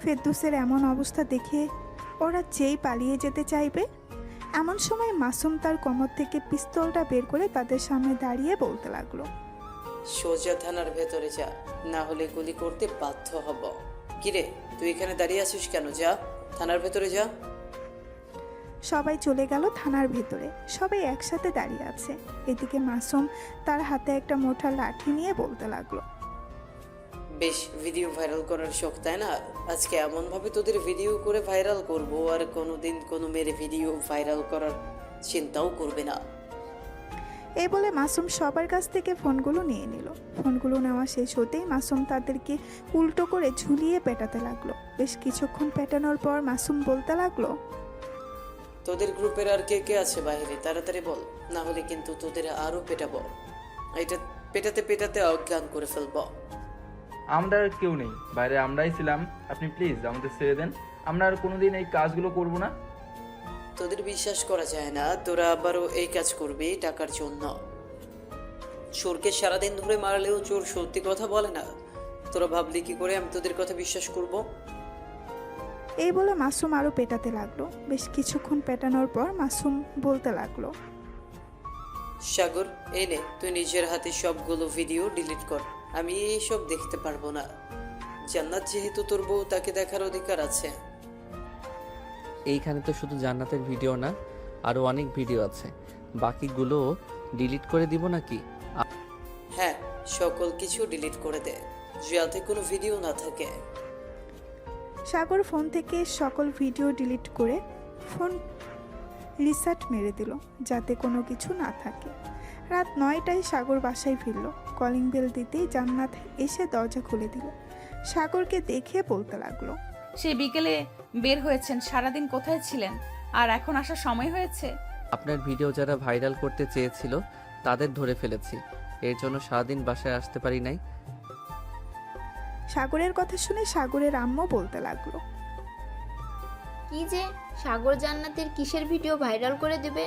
ফেরদৌসের এমন অবস্থা দেখে ওরা যেই পালিয়ে যেতে চাইবে, এমন সময় মাসুম তার কোমর থেকে পিস্তলটা বের করে তাদের সামনে দাঁড়িয়ে বলতে লাগলো, সোজা থানার ভেতরে যা, না হলে গুলি করতে বাধ্য হব। কিরে, তুই এখানে দাঁড়িয়ে আছিস কেন? যা, থানার ভেতরে যা। সবাই চলে গেল থানার ভেতরে। সবাই একসাথে দাঁড়িয়ে আছে। এদিকে মাসুম তার হাতে একটা মোটা লাঠি নিয়ে বলতে লাগলো, বেশ ভিডিও ভাইরাল করার শখ, তাই না? আজকে এমনভাবে তোদের ভিডিও করে ভাইরাল করব, আর কোনোদিন কোনো মেরে ভিডিও ভাইরাল করার চিন্তাও করবে না। এই বলে মাসুম সবার কাছ থেকে ফোনগুলো নিয়ে নিল। ফোনগুলো নেওয়া শেষ হতেই মাসুম তাদেরকে উল্টো করে ঝুলিয়ে পেটাতে লাগলো। বেশ কিছুক্ষণ পেটানোর পর মাসুম বলতে লাগলো, তোদের গ্রুপের আর কে কে আছে বাইরে? তাড়াতাড়ি বল, না হলে কিন্তু তোদের আরো পেটাবো। এটা পেটাতে পেটাতে অজ্ঞান করে ফেলবো। আমরা আর কেউ নেই, বাইরে আমরাই ছিলাম। আপনি প্লিজ আমাদের ছেড়ে দেন, আমরা আর কোনোদিন এই কাজগুলো করব না। তোদের বিশ্বাস করা যায় না, তোরা আবারও এই কাজ করবি টাকার জন্য। চোরকে সারাদিন ধরে মারলেও চোর সত্যি কথা বলে না। তোরা ভাবলি কি করে আমি তোদের কথা বিশ্বাস করব? এই বলে মাসুম আরো পেটাতে লাগলো। বেশ কিছুক্ষণ পেটানোর পর মাসুম বলতে লাগলো, সাগর, এই নে, তুই নিজের হাতে সবগুলো ভিডিও ডিলিট কর। আমি এইসব দেখতে পারবো না। জান্নাত যেহেতু তোর বউ, তাকে দেখার অধিকার আছে। এইখানে তো শুধু জান্নাতের ভিডিও না, আরও অনেক ভিডিও আছে। বাকিগুলো ডিলিট করে দিব নাকি? হ্যাঁ, সকল কিছু ডিলিট করে দে, যাতে কোনো ভিডিও না থাকে। সাগর ফোন থেকে সকল ভিডিও ডিলিট করে ফোন রিসেট মেরে দিল, যাতে কোনো কিছু না থাকে। রাত 9টায় সাগর বাসায় ফিরল। কলিং বেল দিতেই জান্নাত এসে দরজা খুলে দিল। সাগরকে দেখে বলতে লাগলো, সে বিকেলে বের হয়েছেন, সারাদিন কোথায় ছিলেন? আর এখন আসার সময় হয়েছে। আপনার ভিডিও যারা ভাইরাল করতে চেয়েছিল তাদের ধরে ফেলেছি, এর জন্য সারাদিন বাসায় আসতে পারি নাই। সাগরের কথা শুনে সাগরের আম্মু বলতে লাগলো, কি যে সাগর জান্নাতের কিসের ভিডিও ভাইরাল করে দেবে?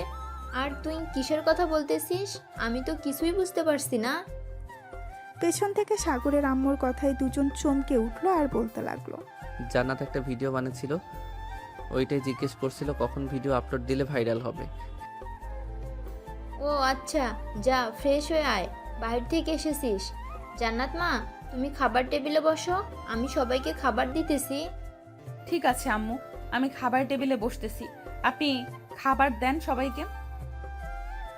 আর তুই কিসের কথা বলতেছিস? আমি তো কিছুই বুঝতে পারছি না। পেছন থেকে সাগরের আম্মুর কথায় দুজন চমকে উঠলো আর বলতে লাগলো, জান্নাত একটা ভিডিও বানিয়েছিল, ওইটাই জিজ্ঞেস করছিল কখন ভিডিও আপলোড দিলে ভাইরাল হবে। ও আচ্ছা, যা ফ্রেশ হয়ে আয়, বাইরে থেকে এসেছিস। জান্নাত মা, তুমি খাবার টেবিলে বসো, আমি সবাইকে খাবার দিতেছি। ঠিক আছে আম্মু, আমি খাবার টেবিলে বসতেছি, আপনি খাবার দেন সবাইকে।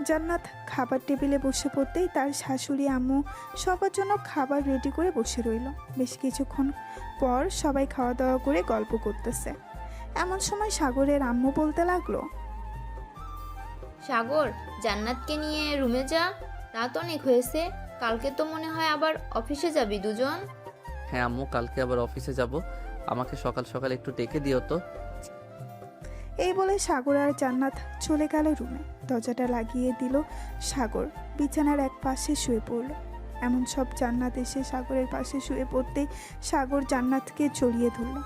জান্নাত খাবার টেবিলে বসে পড়তেই তার শাশুড়ি আম্মু সবার জন্য খাবার রেডি করে বসে রইল। বেশ কিছুক্ষণ পর সবাই খাওয়া দাওয়া করে গল্প করতেছে। এমন সময় সাগরের আম্মু বলতে লাগলো, সাগর, জান্নাতকে নিয়ে রুমে যা, রাত অনেক হয়েছে। কালকে তো মনে হয় আবার অফিসে যাবি দুজন। হ্যাঁ আম্মু, কালকে আবার অফিসে যাব, আমাকে সকাল সকাল একটু ডেকে দিও তো। এই বলে সাগর আর জান্নাত চলে গেল রুমে। দরজাটা লাগিয়ে দিল সাগর। বিছানার এক পাশে শুয়ে পড়ল। এমন সব জান্নাত এসে সাগরের পাশে শুয়ে পড়তেই সাগর জান্নাতকে জড়িয়ে ধরল।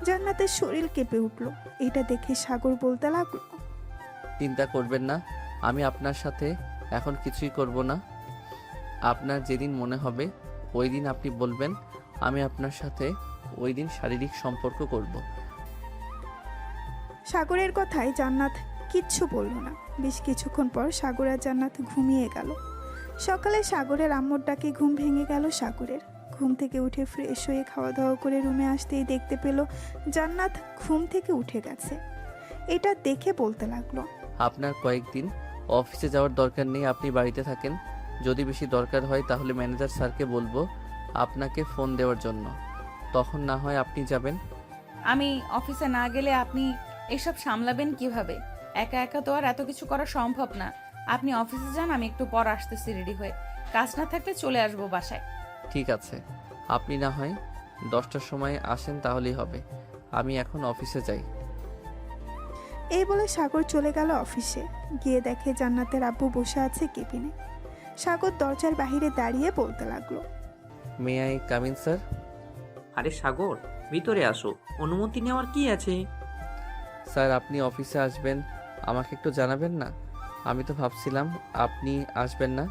জান্নাতের শরীর কেঁপে উঠল। এটা দেখে সাগর বলতে লাগলো, চিন্তা করবেন না, আমি আপনার সাথে এখন কিছুই করব না। আপনার যেদিন মনে হবে ওই দিন আপনি বলবেন, আমি আপনার সাথে ওই দিন শারীরিক সম্পর্ক করব। সাগরের কথায় জান্নাত কিচ্ছু বলল না। বেশ কিছুক্ষণ পর সাগর আর জান্নাত ঘুমিয়ে গেল। সকালে সাগরের আম্মুর ডাকে ঘুম ভেঙে গেল সাগরের। ঘুম থেকে উঠে ফ্রেশ হয়ে খাওয়া দাওয়া করে রুমে আসতেই দেখতে পেল জান্নাত ঘুম থেকে উঠে গেছে। এটা দেখে বলতে লাগলো, আপনার কয়েকদিন অফিসে যাওয়ার দরকার নেই, আপনি বাড়িতে থাকেন। যদি বেশি দরকার হয় তাহলে ম্যানেজার স্যারকে বলবো আপনাকে ফোন দেওয়ার জন্য, তখন না হয় আপনি যাবেন। আমি অফিসে না গেলে আপনি এসব সামলাবেন কিভাবে? একা একা তো আর এত কিছু করা সম্ভব না। আপনি অফিসে যান, আমি একটু পর আসতেছি রেডি হয়ে। কাজ না থাকলে চলে আসবো বাসায়। ঠিক আছে, আপনি না হয় 10টার সময় আসেন, তাহলেই হবে। আমি এখন অফিসে যাই। এই বলে সাগর চলে গেল অফিসে। গিয়ে দেখে জান্নাতের আব্বু বসে আছে কেবিনে। সাগর দরজার বাহিরে দাঁড়িয়ে বলতে লাগলো। May I come in sir? আরে সাগর, ভিতরে আসো, অনুমতি নেওয়ার কি আছে? স্যার আপনি অফিসে আসবেন, আমাকে একটু জানাবেন না? আমি তো ভাবছিলাম আপনি আসবেন না।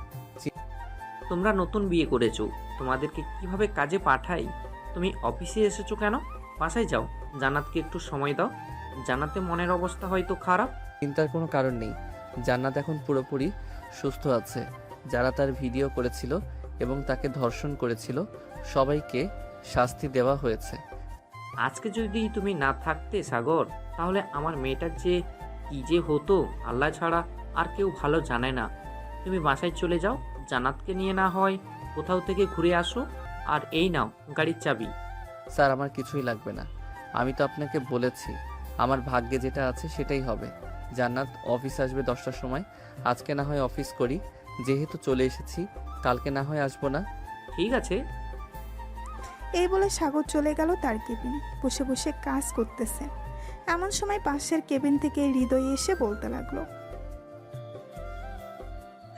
তোমরা নতুন বিয়ে করেছো, তোমাদেরকে কিভাবে কাজে পাঠাই? তুমি অফিসে এসেছো কেন? বাসায় যাও, জান্নাতকে একটু সময় দাও। জান্নাতে মনের অবস্থা হয়তো খারাপ। চিন্তার কোনো কারণ নেই, জান্নাত এখন পুরোপুরি সুস্থ আছে। যারা তার ভিডিও করেছিল এবং তাকে ধর্ষণ করেছিল সবাইকে শাস্তি দেওয়া হয়েছে। আজকে যদি তুমি না থাকতে সাগর, তাহলে আমার মেয়েটার যে কি যে হতো আল্লাহ ছাড়া আর কেউ ভালো জানে না। তুমি বাসায় চলে যাও, জান্নাতকে নিয়ে না হয় কোথাও থেকে ঘুরে আসো। আর এই নাও গাড়ির চাবি। স্যার আমার কিছুই লাগবে না, আমি তো আপনাকে বলেছি আমার ভাগ্যে যেটা আছে সেটাই হবে। জান্নাত অফিস আসবে 10টার সময়, আজকে না হয় অফিস করি, যেহেতু চলে এসেছি কালকে না হয় আসবো না। ঠিক আছে। এই বলে সাগর চলে গেল তার কেবিনে, বসে বসে কাজ করতেছে। এমন সময় পাশের কেবিন থেকে হৃদয় এসে বলতে লাগলো।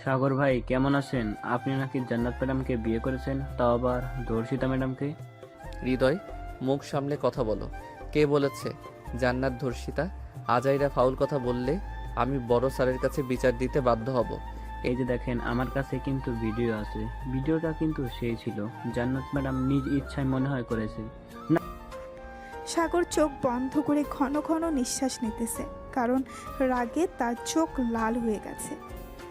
সাগর ভাই কেমন আছেন? আপনি নাকি জান্নাত ম্যাডামকে বিয়ে করেছেন, তাও আবার ধর্ষিতা ম্যাডামকে। হৃদয় মুখ সামলে কথা বলো, কে বলেছে জান্নাত ধর্ষিতা? আজাইরা ফাউল কথা বললে আমি বড় স্যারের কাছে বিচার দিতে বাধ্য হব। এই যে দেখেন আমার কাছে কিন্তু ভিডিও আছে, ভিডিওটা কিন্তু সেই ছিল, জান্নাত ম্যাডাম নিজ ইচ্ছায় মনে হয় করেছে। সাগর চোখ বন্ধ করে ঘন ঘন নিঃশ্বাস নিতেছে, কারণ রাগে তার চোখ লাল হয়ে গেছে।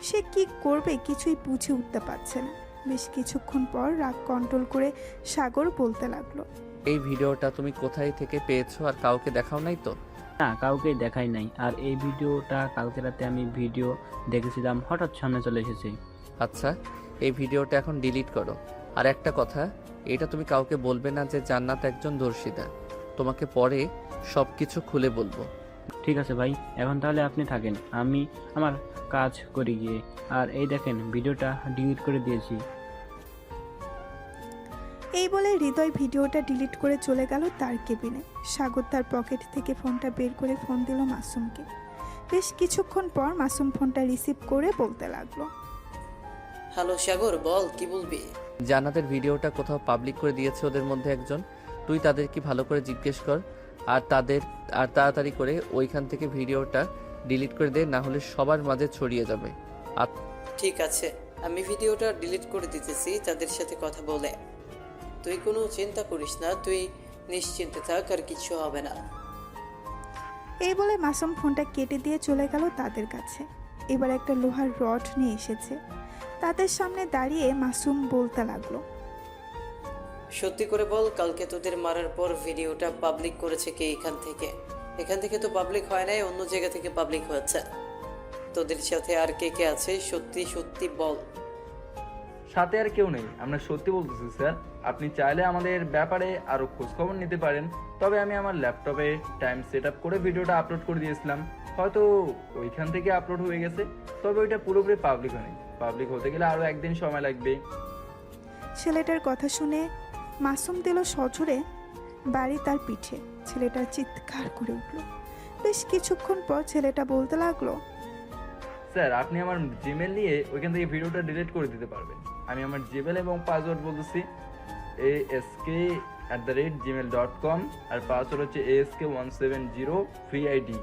সে কি করবে কিছুই বুঝে উঠতে পারছে না। বেশ কিছুক্ষণ পর রাগ কন্ট্রোল করে সাগর বলতে লাগলো। এই ভিডিওটা তুমি কোথায় থেকে পেয়েছো আর কাউকে দেখাও নাই তো? না, কাউকে দেখাই নাই। আর এই ভিডিওটা কালকে রাতে আমি ভিডিও দেখেছিলাম, হঠাৎ সামনে চলে এসেছে। আচ্ছা এই ভিডিওটা এখন ডিলিট করো। আর একটা কথা, এটা তুমি কাউকে বলবে না যে জান্নাত একজন ধর্ষিতা। তোমাকে পরে সব কিছু খুলে বলবো। ঠিক আছে ভাই, এখন তাহলে আপনি থাকেন, আমি আমার কাজ করি গিয়ে। আর এই দেখেন ভিডিওটা ডিলিট করে দিয়েছি। এই বলে হৃদয় ভিডিওটা ডিলিট করে চলে গেল তার কেবিনে। সাগর তার পকেট থেকে ফোনটা বের করে ফোন দিল মাসুমকে। বেশ কিছুক্ষণ পর মাসুম ফোনটা রিসিভ করে বলতে লাগলো। হ্যালো সাগর, বল কি বলবি? জান্নাতের ভিডিওটা কোথাও পাবলিক করে দিয়েছে ওদের মধ্যে একজন, তুই তাদের কি ভালো করে জিজ্ঞেস কর। আর তাড়াতাড়ি করে ওইখান থেকে ভিডিওটা ডিলিট করে দে, না হলে সবার মাঝে ছড়িয়ে যাবে। আর ঠিক আছে, আমি ভিডিওটা ডিলিট করে দিতেছি তাদের সাথে কথা বলে। তুই কোনো চিন্তা করিস না, তুই নিশ্চিন্তে থাক, আর কিছু হবে না। এই বলে মাসুম ফোনটা কেটে দিয়ে চলে গেল তাদের কাছে। এবার একটা লোহার রড নিয়ে এসেছে। তাদের সামনে দাঁড়িয়ে মাসুম বলতে লাগলো। সত্যি করে বল, কালকে তোদের মারার পর ভিডিওটা পাবলিক করেছে কে? এখান থেকে তো পাবলিক হয় নাই, অন্য জায়গা থেকে পাবলিক হয়েছে। তোদের সাথে আর কে কে আছে? সত্যি সত্যি বল। সাথে আর কেউ নেই, আমরা সত্যি বলতেছি স্যার। আপনি চাইলে আমাদের ব্যাপারে আরও খোঁজখবর নিতে পারেন। তবে আমি আমার ল্যাপটপে টাইম সেট আপ করে ভিডিওটা আপলোড করে দিয়েছিলাম, হয়তো ওইখান থেকে আপলোড হয়ে গেছে। তবে ওইটা পুরোপুরি পাবলিক হয়নি, পাবলিক হতে গেলে আরও একদিন সময় লাগবে। ছেলেটার কথা শুনে মাসুম দিল সজোরে বাড়ি তার পিঠে। ছেলেটা চিৎকার করে উঠল। বেশ কিছুক্ষণ পর ছেলেটা বলতে লাগলো। স্যার আপনি আমার জিমেল নিয়ে ওইখান থেকে ভিডিওটা ডিলিট করে দিতে পারবেন। আমি আমার জিমেল এবং পাসওয়ার্ড বলতেছি ask@gmail.com, আর পাসওয়ার্ড হচ্ছে ask170 ফ্রি আইডি।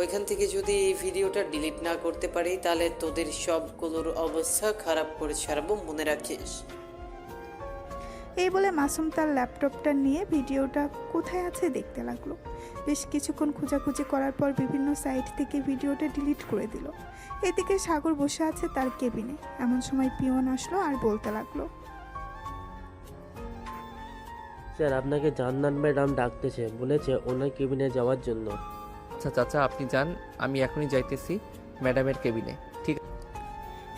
ওইখান থেকে যদি এই ভিডিওটা ডিলিট না করতে পারি তাহলে তোদের সবগুলোর অবস্থা খারাপ করে ছাড়বো, মনে রাখিস। এই বলে মাসুম তার ল্যাপটপটা নিয়ে ভিডিওটা কোথায় আছে দেখতে লাগলো। বেশ কিছুক্ষণ খোঁজাখুঁজি করার পর বিভিন্ন সাইট থেকে ভিডিওটা ডিলিট করে দিল। এদিকে সাগর বসে আছে তার কেবিনে। এমন সময় পিয়ন আসলো আর বলতে লাগলো। স্যার আপনাকে জান্নাত ম্যাডাম ডাকতেছে, বলেছে ওনার কেবিনে যাওয়ার জন্য। আচ্ছা চাচা আপনি যান, আমি এখনই যাইতেছি ম্যাডামের কেবিনে। ঠিক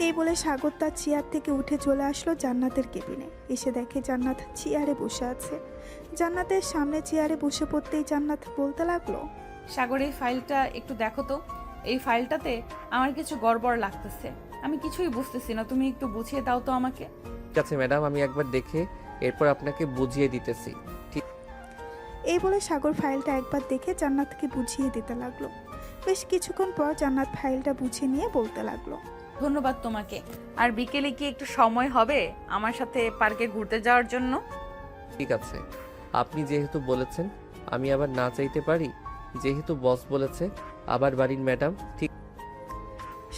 এই বলে সাগর তার চেয়ার থেকে উঠে চলে আসলো জান্নাতের কেবিনে। এসে দেখে জান্নাত চেয়ারে বসে আছে। জান্নাতের সামনে চেয়ারে বসে পড়তেই জান্নাত বলতে লাগলো। সাগর এই ফাইলটা একটু দেখো তো, এই ফাইলটাতে আমার কিছু গড়বড় লাগতেছে, আমি কিছুই বুঝতেছি না, তুমি একটু বুঝিয়ে দাও তো আমাকে। ঠিক আছে ম্যাডাম, আমি একবার দেখে এরপর আপনাকে বুঝিয়ে দিতেছি। ঠিক এই বলে সাগর ফাইলটা একবার দেখে জান্নাতকে বুঝিয়ে দিতে লাগলো। বেশ কিছুক্ষণ পর জান্নাত ফাইলটা বুঝে নিয়ে বলতে লাগলো। ধন্যবাদ তোমাকে। আর বিকেলে কি একটু সময় হবে আমার সাথে পার্কে ঘুরতে যাওয়ার জন্য? ঠিক আছে, আপনি যেহেতু বলেছেন আমি আবার না চাইতে পারি? যেহেতু বস বলেছে, আবার বাড়ির ম্যাডাম। ঠিক।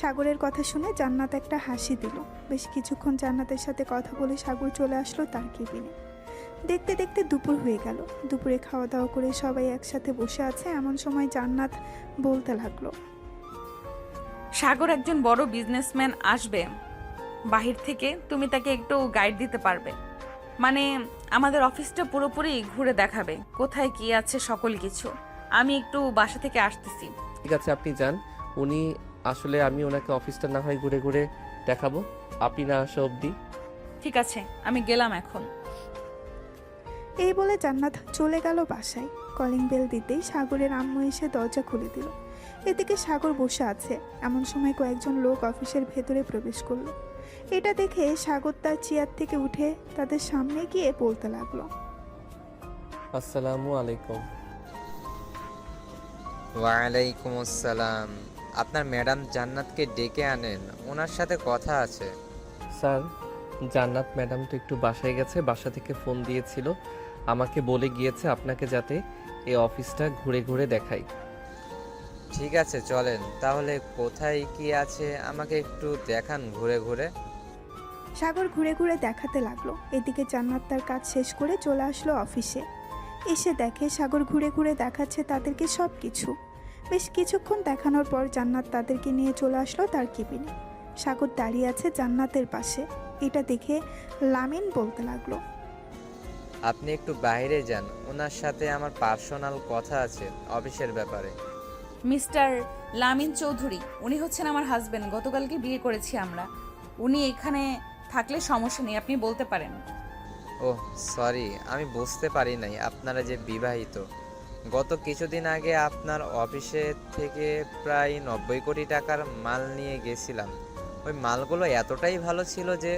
সাগরের কথা শুনে জান্নাত একটা হাসি দিল। বেশ কিছুক্ষণ জান্নাতের সাথে কথা বলে সাগর চলে আসলো তার কেবিনে। দেখতে দেখতে দুপুর হয়ে গেল। দুপুরে খাওয়া দাওয়া করে সবাই একসাথে বসে আছে, এমন সময় জান্নাত বলতে লাগলো, সাগর একজন বড় বিজনেসম্যান আসবে বাহির থেকে, তুমি তাকে একটু গাইড দিতে পারবে? মানে আমাদের অফিসটা পুরোপুরি ঘুরে দেখাবে, কোথায় কি আছে সকল কিছু। আমি একটু বাসা থেকে আসতেছি। ঠিক আছে, আপনি যান। উনি আসলে আমি ওনাকে অফিসটা না হয় ঘুরে ঘুরে দেখাবো, আপনি না আসা অবধি। ঠিক আছে, আমি গেলাম এখন। এই বলে জান্নাত চলে গেল বাসায়। কলিং বেল দিতেই সাগরের আম্মু এসে দরজা খুলে দিল। এদিকে সাগর বসে আছে, এমন সময় কয়েকজন লোক অফিসের ভেতরে প্রবেশ করলো। এটা দেখে সাগর তার চেয়ার থেকে উঠে তাদের সামনে গিয়ে বলতে লাগলো, আসসালামু আলাইকুম। ওয়ালাইকুম আসসালাম। আপনার ম্যাডাম জান্নাতকে ডেকে আনেন, ওনার সাথে কথা আছে। স্যার, জান্নাত ম্যাডাম তো একটু বাসায় গেছে, বাসা থেকে ফোন দিয়েছিল, আমাকে বলে গিয়েছে আপনাকে যাতে এই অফিসটা ঘুরে ঘুরে দেখাই। ঠিক আছে, চলেন তাহলে। কোথায় কি আছে আমাকে একটু দেখান ঘুরে ঘুরে। সাগর ঘুরে ঘুরে দেখাতে লাগলো। এদিকে জান্নাত তার কাজ শেষ করে চলে আসলো অফিসে। এসে দেখে সাগর ঘুরে ঘুরে দেখাচ্ছে তাদেরকে সব কিছু। বেশ কিছুক্ষণ দেখানোর পর জান্নাত তাদেরকে নিয়ে চলে আসলো তার কেবিনে। সাগর দাঁড়িয়ে আছে জান্নাতের পাশে। এটা দেখে লামিন বলতে লাগলো, আপনি একটু বাইরে যান, ওনার সাথে আমার পার্সোনাল কথা আছে অফিসের ব্যাপারে। মিস্টার লামিন চৌধুরী, উনি হচ্ছেন আমার হাজবেন্ড, গতকালকে বিয়ে করেছি আমরা। উনি এখানে থাকলে সমস্যা নেই, আপনি বলতে পারেন। ওহ সরি, আমি বুঝতে পারি নাই আপনারা যে বিবাহিত। গত কিছুদিন আগে আপনার অফিসে থেকে প্রায় 90 কোটি টাকার মাল নিয়ে গেছিলাম। ওই মালগুলো এতটাই ভালো ছিল যে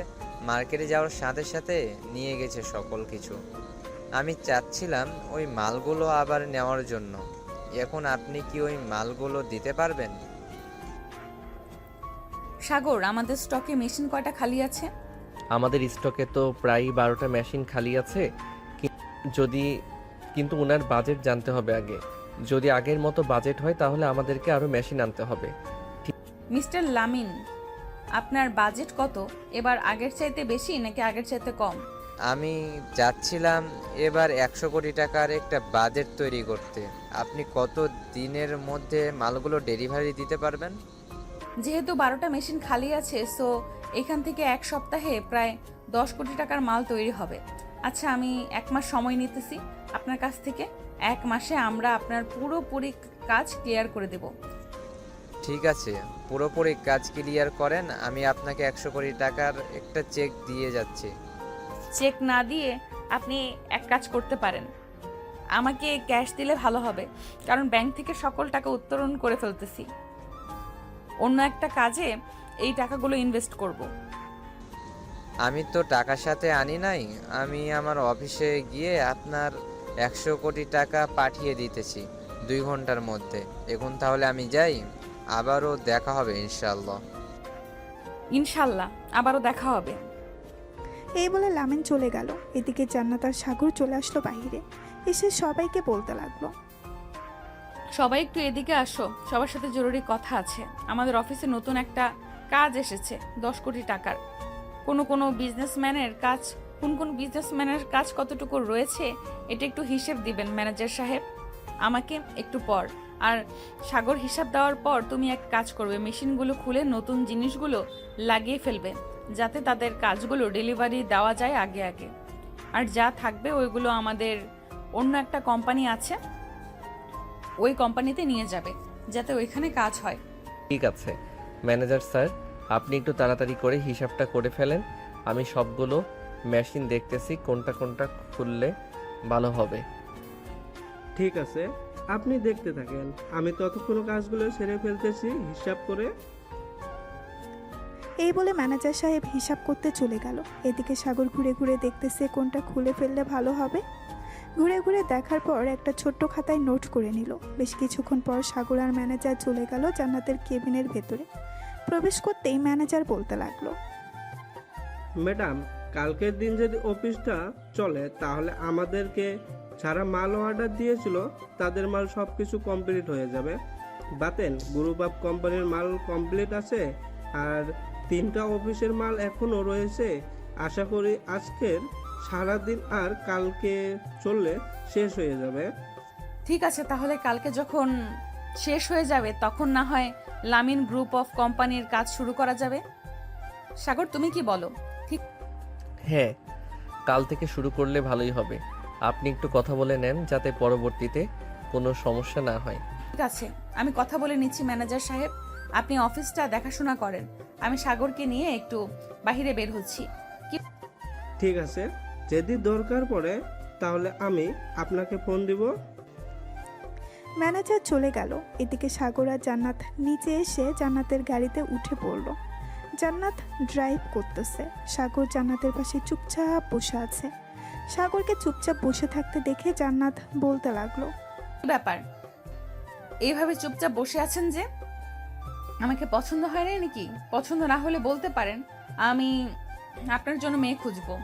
মার্কেটে যাওয়ার সাথে সাথে নিয়ে গেছে সকল কিছু। আমি চাচ্ছিলাম ওই মালগুলো আবার নেওয়ার জন্য। এখন আপনি কি ওই মালগুলো দিতে পারবেন? সাগর, আমাদের স্টকে মেশিন কয়টা খালি আছে? আমাদের স্টকে তো প্রায় 12টা মেশিন খালি আছে। কিন্তু ওনার বাজেট জানতে হবে আগে। যদি আগের মতো বাজেট হয় তাহলে আমাদেরকে আরো মেশিন আনতে হবে। মিস্টার লামিন, আপনার বাজেট কত? এবার আগের চাইতে বেশি নাকি আগের চাইতে কম? আমি চাচ্ছিলাম এবার 100 কোটি টাকার একটা বাজেট তৈরি করতে। আপনি কত দিনের মধ্যে মালগুলো ডেলিভারি দিতে পারবেন? যেহেতু 12টা মেশিন খালি আছে, সো এখান থেকে 1 সপ্তাহে প্রায় 10 কোটি টাকার মাল তৈরি হবে। আচ্ছা, আমি 1 মাস সময় নিতেছি আপনার কাছ থেকে। 1 মাসে আমরা আপনার পুরোপুরি কাজ ক্লিয়ার করে দেব। ঠিক আছে, পুরোপুরি কাজ ক্লিয়ার করেন, আমি আপনাকে 100 কোটি টাকার একটা চেক দিয়ে যাচ্ছি। চেক না দিয়ে আপনি এক কাজ করতে পারেন, আমাকে ক্যাশ দিলে ভালো হবে, কারণ ব্যাংক থেকে সকল টাকা উত্তোলন করে ফেলতেছি। অন্য একটা কাজে এই টাকাগুলো ইনভেস্ট করব। আমি তো টাকার সাথে আনি নাই, আমি আমার অফিসে গিয়ে আপনার 100 কোটি টাকা পাঠিয়ে দিতেছি 2 ঘন্টার মধ্যে। এখন তাহলে আমি যাই, আবারও দেখা হবে ইনশাল্লাহ। ইনশাল্লাহ আবারও দেখা হবে। এই বলে লামিন চলে গেল। এদিকে জান্নাত আর সাগর চলে আসলো বাইরে। এসে সবাইকে বলতে লাগলো, সবাই একটু এদিকে আসো, সবার সাথে জরুরি কথা আছে। আমাদের অফিসে নতুন একটা কাজ এসেছে 10 কোটি টাকার। কোন বিজনেসম্যানের কাজ কতটুকু রয়েছে এটা একটু হিসেব দিবেন ম্যানেজার সাহেব আমাকে একটু পর। আর সাগর, হিসাব দেওয়ার পর তুমি এক কাজ করবে, মেশিনগুলো খুলে নতুন জিনিসগুলো লাগিয়ে ফেলবে, যাতে তাদের কাজগুলো ডেলিভারি দেওয়া যায় আগে আগে। আর যা থাকবে ওইগুলো আমাদের অন্য একটা কোম্পানি আছে, ওই কোম্পানিতে নিয়ে যাবে, যাতে ওইখানে কাজ হয়। ঠিক আছে ম্যানেজার স্যার, আপনি একটু তাড়াতাড়ি করে হিসাবটা করে ফেলেন। আমি সবগুলো মেশিন দেখতেছি কোনটা কোনটা খুললে ভালো হবে। ঠিক আছে, আপনি দেখতে থাকেন, আমি ততক্ষণ কাজগুলো সেরে ফেলতেছি হিসাব করে। এই বলে ম্যানেজার সাহেব হিসাব করতে চলে গেল। এদিকে সাগর ঘুরে ঘুরে দেখতেছে কোনটা খুলে ফেললে ভালো হবে। ঘুরে ঘুরে দেখার পর একটা ছোট্ট খাতায় নোট করে নিল। বেশ কিছুক্ষণ পর সাগর আর ম্যানেজার চলে গেল জান্নাতের কেবিনের ভেতরে। প্রবেশ করতেই ম্যানেজার বলতে লাগলো, ম্যাডাম, কালকের দিন যদি অফিসটা চলে তাহলে আমাদেরকে যারা মাল অর্ডার দিয়েছিল তাদের মাল সব কিছু কমপ্লিট হয়ে যাবে। বাতেন গ্রুপ অফ কোম্পানির মাল কমপ্লিট আছে, আর 3টা অফিসের মাল এখনও রয়েছে। আশা করি আজকের সারাদিন আর কালকে চললে শেষ হয়ে যাবে। ঠিক আছে, তাহলে কালকে যখন শেষ হয়ে যাবে তখন না হয় লামিন গ্রুপ অফ কোম্পানির কাজ শুরু করা যাবে। সাগর, তুমি কি বলো? ঠিক হ্যাঁ, কাল থেকে শুরু করলে ভালোই হবে। আপনি একটু কথা বলে নেন যাতে পরবর্তীতে কোনো সমস্যা না হয়। ঠিক আছে, আমি কথা বলে নিচ্ছি ম্যানেজার সাহেব। আপনি অফিসটা দেখাশোনা করেন, আমি সাগরকে নিয়ে একটু বাইরে বের হচ্ছি। ঠিক আছে, যদি দরকার পড়ে তাহলে আমি আপনাকে ফোন দিব। ম্যানেজার চলে গেল। এদিকে সাগর আর জান্নাত নিচে এসে জান্নাতের গাড়িতে উঠে পড়ল। জান্নাত ড্রাইভ করতেছে, সাগর জান্নাতের পাশে চুপচাপ বসে আছে। সাগরকে চুপচাপ বসে থাকতে দেখে জান্নাত বলতে লাগলো, কি ব্যাপার, এইভাবে চুপচাপ বসে আছেন যে? আমাকে পছন্দ হয় না নাকি? পছন্দ না হলে বলতে পারেন, আমি আপনার জন্য মেয়ে খুঁজবো।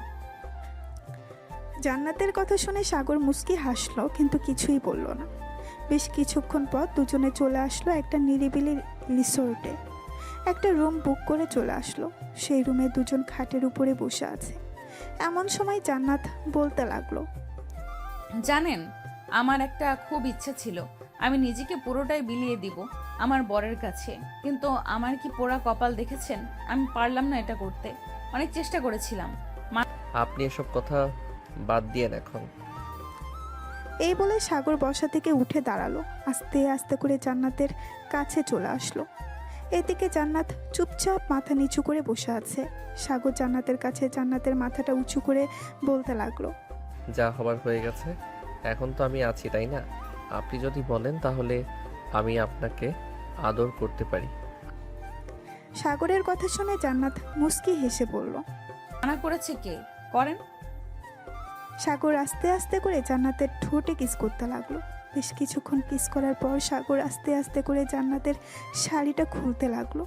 জান্নাতের কথা শুনে সাগর মুচকি হাসলো, কিন্তু কিছুই বলল না। বেশ কিছুক্ষণ পর দুজনে চলে আসলো একটা নিরিবিলি রিসোর্টে। একটা রুম বুক করে চলে আসলো। সেই রুমে দুজন খাটের উপরে বসে আছে। এমন সময় জান্নাত বলতে লাগলো, জানেন, আমার একটা খুব ইচ্ছে ছিল আমি নিজেকে পুরোটাই বিলিয়ে দিব আমার বরের কাছে, কিন্তু আমার কি পোড়া কপাল দেখেছেন, আমি পারলাম না এটা করতে। অনেক চেষ্টা করেছিলাম। আপনি এসব কথা বাদ দিয়ে এখন। এই বলে সাগর বসা থেকে উঠে দাঁড়ালো। আস্তে আস্তে করে জান্নাতের কাছে চলে আসলো। এদিকে জান্নাত চুপচাপ মাথা নিচু করে বসে আছে। সাগর জান্নাতের কাছে জান্নাতের মাথাটা উঁচু করে বলতে লাগলো, যা হবার হয়ে গেছে, এখন তো আমি আছি, তাই না? আপনি যদি বলেন তাহলে আমি আপনাকে আদর করতে পারি। সাগরের কথা শুনে জান্নাত মুস্কি হেসে বলল, মানা করেছে কে? করেন। সাগর আস্তে আস্তে করে জান্নাতের ঠোঁটে কিস করতে লাগলো। বেশ কিছুক্ষণ কিস করার পর সাগর আস্তে আস্তে করে জান্নাতের শাড়িটা খুলতে লাগলো।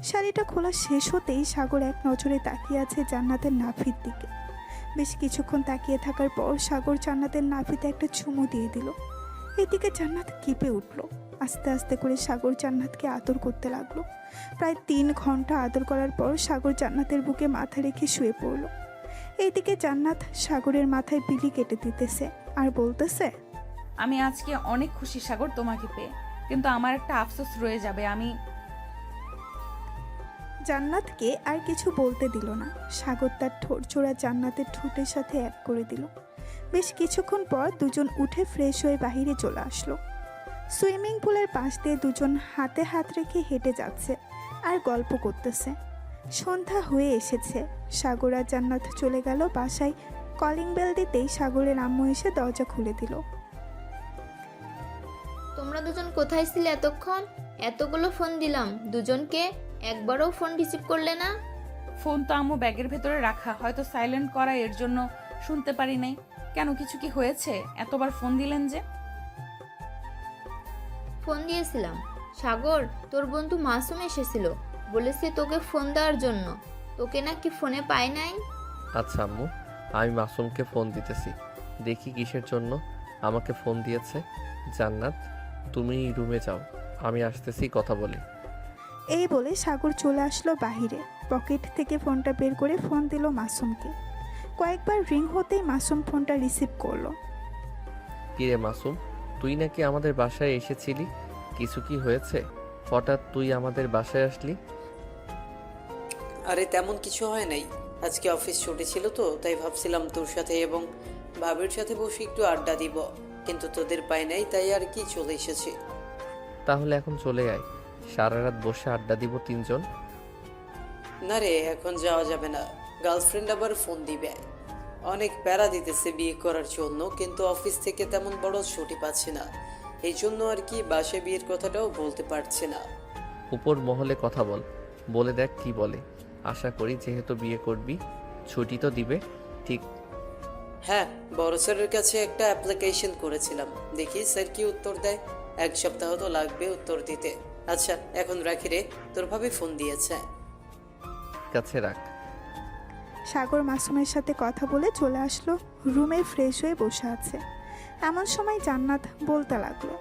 শাড়িটা খোলা শেষ হতেই সাগর এক নজরে তাকিয়ে আছে জান্নাতের নাভির দিকে। বেশ কিছুক্ষণ তাকিয়ে থাকার পর সাগর জান্নাতের নাভিতে একটা চুমু দিয়ে দিল। এদিকে জান্নাত কেঁপে উঠল। আস্তে আস্তে করে সাগর জান্নাতকে আদর করতে লাগলো। প্রায় 3 ঘন্টা আদর করার পর সাগর জান্নাতের বুকে মাথা রেখে শুয়ে পড়ল। এইদিকে জান্নাত সাগরের মাথায় বিলি কেটে দিতেছে আর বলতেছে, আমি আজকে অনেক খুশি সাগর তোমাকে পেয়ে, কিন্তু আমার একটা আফসোস রয়ে যাবে। আমি জান্নাতকে আর কিছু বলতে দিল না। সাগর তার ঠোঁট জোড়া জান্নাতের ঠোঁটের সাথে এক করে দিল। বেশ কিছুক্ষণ পর দুজন উঠে ফ্রেশ হয়ে বাহিরে চলে আসলো। সুইমিং পুলের পাশ দিয়ে দুজন হাতে হাত রেখে হেঁটে যাচ্ছে আর গল্প করতেছে। সন্ধ্যা হয়ে এসেছে। সাগর আর জান্নাত চলে গেল বাসায়। কলিং বেল দিতেই সাগরের আম্মু এসে দরজা খুলে দিল। তোমরা দুজন কোথায় ছিলে এতক্ষণ? এতগুলো ফোন দিলাম দুজনকে, একবারও ফোন রিসিভ করলে না। ফোন তো আম্মু ব্যাগের ভেতরে রাখা, হয়তো সাইলেন্ট করা, এর জন্য শুনতে পারি নাই। কেন, কিছু কি হয়েছে? এতবার ফোন দিলেন যে? ফোন দিয়েছিলাম সাগর, তোর বন্ধু মাসুম এসেছিল, বলেছে তোকে ফোন দেওয়ার জন্য। তোকে নাকি ফোনে পায় নাই। আচ্ছা আম্মু, আমি মাসুমকে ফোন দিতেছি, দেখি কিসের জন্য আমাকে ফোন দিয়েছে। জান্নাত, তুমি রুমে যাও, আমি আসতেছি, কথা বলি। এই বলে সাগর চলে আসলো বাহিরে। পকেট থেকে ফোনটা বের করে ফোন দিল মাসুমকে। কয়েকবার রিং হতেই মাসুম ফোনটা রিসিভ করলো। কিরে মাসুম, তুই নাকি আমাদের বাসায় এসেছিলি, কিছু কি হয়েছে? হঠাৎ তুই আমাদের বাসায় আসলি? আরে তেমন কিছু হয় নাই, আজকে অফিস ছুটি ছিল তো, তাই ভাবছিলাম তোর সাথে এবং ভাবির সাথে বসে একটু আড্ডা দিব, কিন্তু তোদের পাই নাই, তাই আর কি চলে এসেছি। তাহলে এখন চলে আয়, সারা রাত বসে আড্ডা দিব 3 জন। না রে, এখন যাওয়া যাবে না, গার্লফ্রেন্ড আবার ফোন দিবে। অনেক প্যারা দিতেছে বিয়ে করার জন্য, কিন্তু অফিস থেকে তেমন বড় ছুটি পাচ্ছি না, এই জন্য আর কি বাসে বিয়ের কথাটাও বলতে পারছি না। উপর মহলে কথা বল, বলে দেখ কি বলে। আশা করি যেহেতু বিয়ে করবি ছুটি তো দিবে। ঠিক? হ্যাঁ, বড় স্যারের কাছে একটা অ্যাপ্লিকেশন করেছিলাম, দেখি স্যার কি উত্তর দেয়। 1 সপ্তাহ তো লাগবে উত্তর দিতে, আচ্ছা এখন রাখি রে, তোর ভাবি ফোন দিয়েছে। কাছে রাখ। সাগর মাসুমের সাথে কথা বলে চলে আসলো রুমে, ফ্রেশ হয়ে বসে আছে। এমন সময় জান্নাত বলতে লাগলো,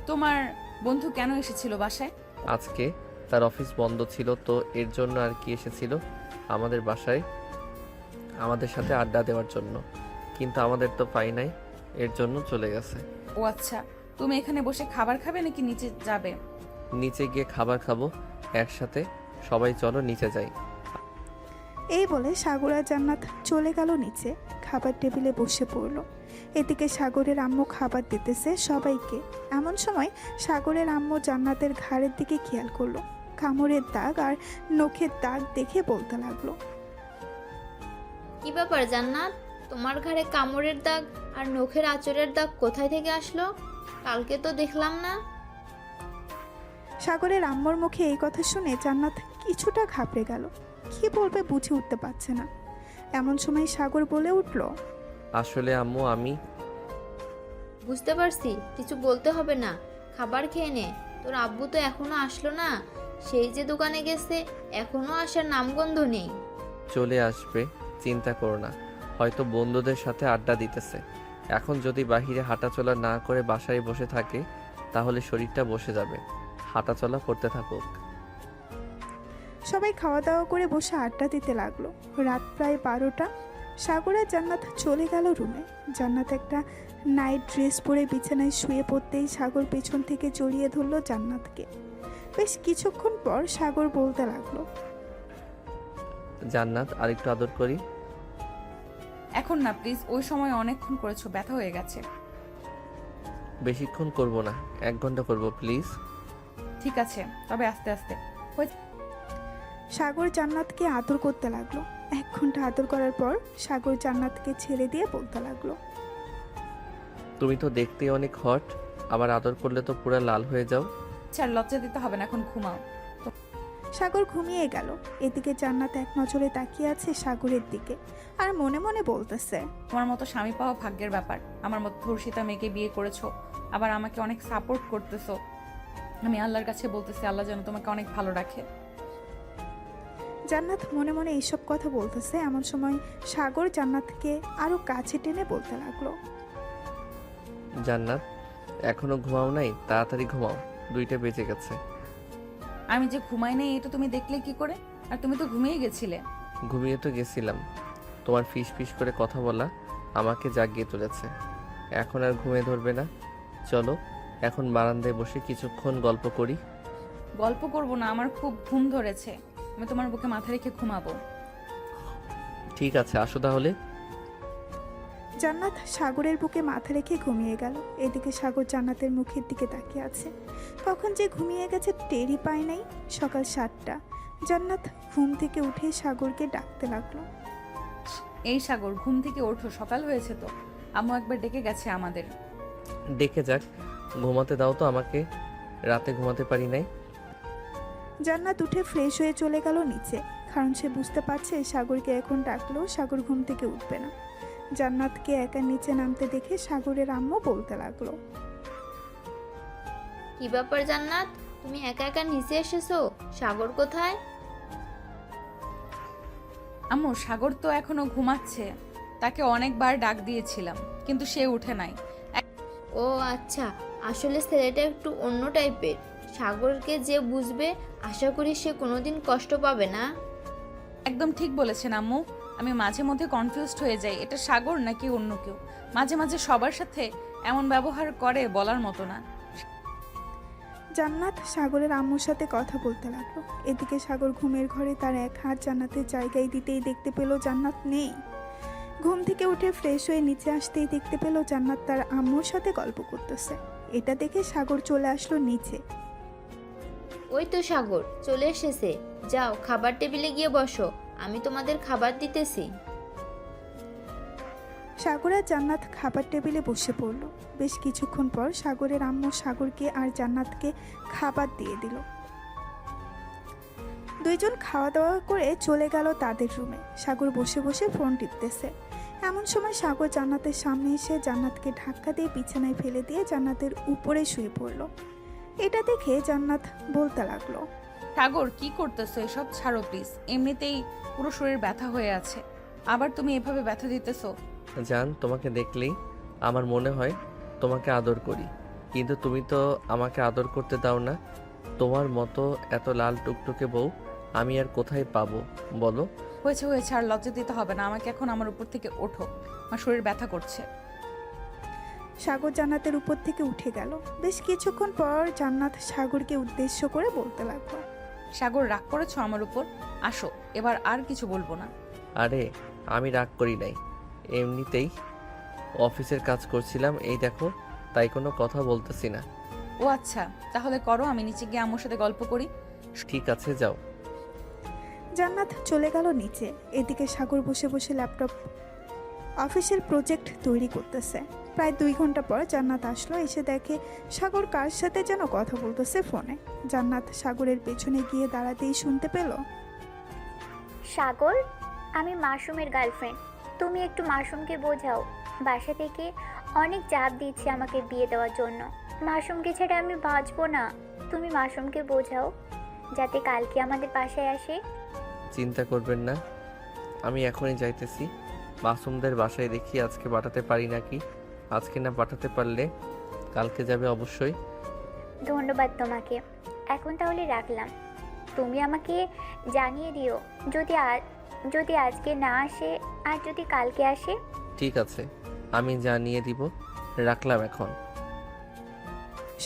তোমার বন্ধু কেন এসেছিল বাসায়? আজকে তার অফিস বন্ধ ছিল তো এর জন্য আর কি এসেছিল আমাদের বাসায় আমাদের সাথে আড্ডা দেওয়ার জন্য, কিন্তু আমাদের তো পাই নাই, এর জন্য চলে গেছে। ও আচ্ছা, তুমি এখানে বসে খাবার খাবে নাকি নিচে যাবে? নিচে গিয়ে খাবার খাবো একসাথে, সবাই চলো নিচে যাই। এই বলে সাগর আর জান্নাত চলে গেল নিচে, খাবার টেবিলে বসে পড়লো। এদিকে সাগরের আম্মু খাবার দিতেছে সবাইকে। এমন সময় সাগরের আম্মু জান্নাতের ঘাড়ের দিকে খেয়াল করলো, কামড়ের দাগ আর নখের দাগ দেখে বলতে লাগলো, কি ব্যাপার জান্নাত, তোমার ঘাড়ে কামড়ের দাগ আর নখের আঁচড়ের দাগ কোথায় থেকে আসলো? কালকে তো দেখলাম না। সাগরের আম্মুর মুখে এই কথা শুনে জান্নাত কিছুটা ঘাবড়ে গেল, কি বলবে বুঝে উঠতে পারছে না। এমন সময় সাগর বলে উঠল, আসলে আম্মু আমি বুঝতে পারছি, কিছু বলতে হবে না, খাবার খেয়ে নে। তোর আব্বু তো এখনো আসলো না, সেই যে দোকানে গেছে এখনো আসার নামগন্ধ নেই। চলে আসবে, চিন্তা করো না, হয়তো বন্ধুদের সাথে আড্ডা দিতেছে। এখন যদি বাহিরে হাঁটাচলা না করে বাসায় বসে থাকে তাহলে শরীরটা বসে যাবে, হাঁটাচলা করতে থাকুক। সবাই খাওয়া দাওয়া করে বসে আড্ডা দিতে লাগলো। রাত প্রায় 12টা। সাগর আর জান্নাত চলে গেল রুমে। জান্নাত একটা নাইট ড্রেস পরে বিছানায় শুয়ে পড়তেই সাগর পেছন থেকে জড়িয়ে ধরলো জান্নাতকে। বেশ কিছুক্ষণ পর সাগর বলতে লাগলো, জান্নাত আরেকটু আদর করি। এখন না প্লিজ, ওই সময় অনেকক্ষণ করেছো, ব্যথা হয়ে গেছে। বেশিক্ষণ করব না, 1 ঘন্টা করব প্লিজ। ঠিক আছে, তবে আস্তে আস্তে। সাগর জান্নাতকে আদর করতে লাগলো। 1 ঘন্টা আদর করার পর সাগর জান্নাতকে ছেড়ে দিয়ে বলতে লাগলো, তুমি তো দেখতে অনেক হট, আবার আদর করলে তো পুরো লাল হয়ে যাও। ছাড়, লজ্জা দিতে হবে না, এখন ঘুমাও। সাগর ঘুমিয়ে গেল। এদিকে জান্নাত এক নজরে তাকিয়ে আছে সাগরের দিকে আর মনে মনে বলতেছে, তোমার মতো স্বামী পাওয়া ভাগ্যের ব্যাপার। আমার মতো ধর্ষিতা মেয়েকে বিয়ে করেছো, আবার আমাকে অনেক সাপোর্ট করতেছো। আমি আল্লাহর কাছে বলতেছি, আল্লাহ যেন তোমাকে অনেক ভালো রাখে। জান্নাত মনে মনে এইসব কথা বলতেছে। এমন সময় সাগর জান্নাতকে আরো কাছে টেনে বলতে লাগলো, জান্নাত এখনো ঘুমাও নাই, তাড়াতাড়ি ঘুমাও, 2টা বেজে গেছে। আমি যে ঘুমাই নেই এটা তুমি দেখলে কি করে? আর তুমি তো ঘুমিয়ে গেছিলে। ঘুমিয়ে তো গেছিলাম, তোমার ফিস ফিস করে কথা বলা আমাকে জাগিয়ে তুলেছে। এখন আর ঘুমিয়ে ধরবে না, চলো এখন বারান্দায় বসে কিছুক্ষণ গল্প করি। গল্প করব না, আমার খুব ঘুম ধরেছে, আমি তোমার বুকে মাথা রেখে ঘুমাবো। ঠিক আছে, আসো তাহলে। জান্নাত সাগরের বুকে মাথা রেখে ঘুমিয়ে গেল। এদিকে সাগর জান্নাতের মুখের দিকে তাকিয়ে আছে। কখন যে ঘুমিয়ে গেছে টেরই পায় নাই। সকাল 7টা। জান্নাত ঘুম থেকে উঠে সাগরকে ডাকতে লাগলো, এই সাগর, ঘুম থেকে ওঠো, সকাল হয়েছে তো। আম্মু একবার ডেকে গেছে আমাদের। দেখে যাক, ঘুমাতে দাও তো আমাকে, রাতে ঘুমাতে পারি নাই। জান্নাত উঠে ফ্রেশ হয়ে চলে গেল নিচে, কারণ সে বুঝতে পারছে সাগরকে এখন ডাকলেও সাগর ঘুম থেকে উঠবে না। জান্নাতকে একা নিচে নামতে দেখে সাগরের আম্মু বলতে লাগলো, কি ব্যাপার জান্নাত, তুমি একা একা নিচে এসেছো? সাগর কোথায়? আম্মু, সাগর তো এখনো ঘুমাচ্ছে, তাকে অনেকবার ডাক দিয়েছিলাম কিন্তু সে উঠে নাই। ও আচ্ছা, আসলে ছেলেটা একটু অন্য টাইপের। সাগরকে যে বুঝবে, আশা করি সে কোনোদিন কষ্ট পাবে না। একদম ঠিক বলেছেন আম্মু, আমি মাঝে মধ্যে কনফিউজড হয়ে যাই, এটা সাগর নাকি অন্য কেউ। মাঝে মাঝে সবার সাথে এমন ব্যবহার করে বলার মতো না। জান্নাত সাগরের আম্মুর সাথে কথা বলতে লাগলো। এদিকে সাগর ঘুমের ঘরে তার এক হাত জান্নাতের জায়গায় দিতেই দেখতে পেল জান্নাত নেই। ঘুম থেকে উঠে ফ্রেশ হয়ে নিচে আসতেই দেখতে পেল জান্নাত তার আম্মুর সাথে গল্প করতেছে। এটা দেখে সাগর চলে আসলো নিচে। ওই তো সাগর চলে এসেছে, যাও খাবার টেবিলে গিয়ে বসো, আমি তোমাদের খাবার দিতেছি। সাগর আর জান্নাত খাবার টেবিলে বসে পড়ল। বেশ কিছুক্ষণ পর সাগরের আম্মু সাগরকে আর জান্নাতকে খাবার দিয়ে দিল। দুইজন খাওয়া দাওয়া করে চলে গেল তাদের রুমে। সাগর বসে বসে ফোন টিপতেছে। এমন সময় সাগর জান্নাতের সামনে এসে জান্নাতকে ধাক্কা দিয়ে বিছানায় ফেলে দিয়ে জান্নাতের উপরে শুয়ে পড়ল। এটা দেখে জান্নাত বলতে লাগলো, সাগর কি করতেছো এসব? ছাড়ো প্লিজ, এমনিতেই পুরো শরীর ব্যথা হয়ে আছে, আবার তুমি এভাবে ব্যথা দিতেছো। জান, তোমাকে দেখলেই আমার মনে হয় তোমাকে আদর করি, কিন্তু তুমি তো আমাকে আদর করতে দাও না। তোমার মতো এত লাল টুকটুকে বউ আমি আর কোথায় পাবো বলো? হয়েছে হয়েছে, আর লজ্জা দিতে হবে না আমাকে, এখন আমার উপর থেকে ওঠো, আমার শরীর ব্যথা করছে। সাগর জান্নাতের উপর থেকে উঠে গেল। বেশ কিছুক্ষণ পর জান্নাত সাগরকে উদ্দেশ্য করে বলতে লাগলো, সাগর, রাগ করেছো আমার উপর? আসো, এবার আর কিছু বলবো না। আরে আমি রাগ করি নাই, এমনিতেই অফিসের কাজ করছিলাম, এই দেখো, তাই কোনো কথা বলতেছি না। ও আচ্ছা, তাহলে করো, আমি নিচে গিয়ে আম্মুর সাথে গল্প করি। ঠিক আছে, যাও। জান্নাত চলে গেল নিচে। এদিকে সাগর বসে বসে ল্যাপটপ অফিসের প্রজেক্ট তৈরি করতেছে। প্রায় 2 ঘন্টা পর জান্নাত আসলো, এসে দেখে সাগর কার সাথে যেন কথা বলতেছে ফোনে। জান্নাত সাগরের পেছনে গিয়ে দাঁড়াতেই শুনতে পেল, সাগর, আমি মাসুমের গার্লফ্রেন্ড, তুমি একটু মাসুমকে বোঝাও, বাসা থেকে অনেক চাপ দিচ্ছে আমাকে বিয়ে দেওয়ার জন্য। মাসুমকে ছেড়ে আমি বাঁচবো না, তুমি মাসুমকে বোঝাও যাতে কালকে আমাদের বাসায় আসে। চিন্তা করবেন না, আমি এখনই যাইতেছি। মাসুমদের বাসায় দেখি আজকে পাঠাতে পারি নাকি। আজকে না পাঠাতে পারলে কালকে যাবে অবশ্যই। ধন্যবাদ তোমাকে, এখন তাহলে রাখলাম। তুমি আমাকে জানিয়ে দিও যদি আজকে না আসে আর যদি কালকে আসে। ঠিক আছে, আমি জানিয়ে দিব। রাখলাম এখন।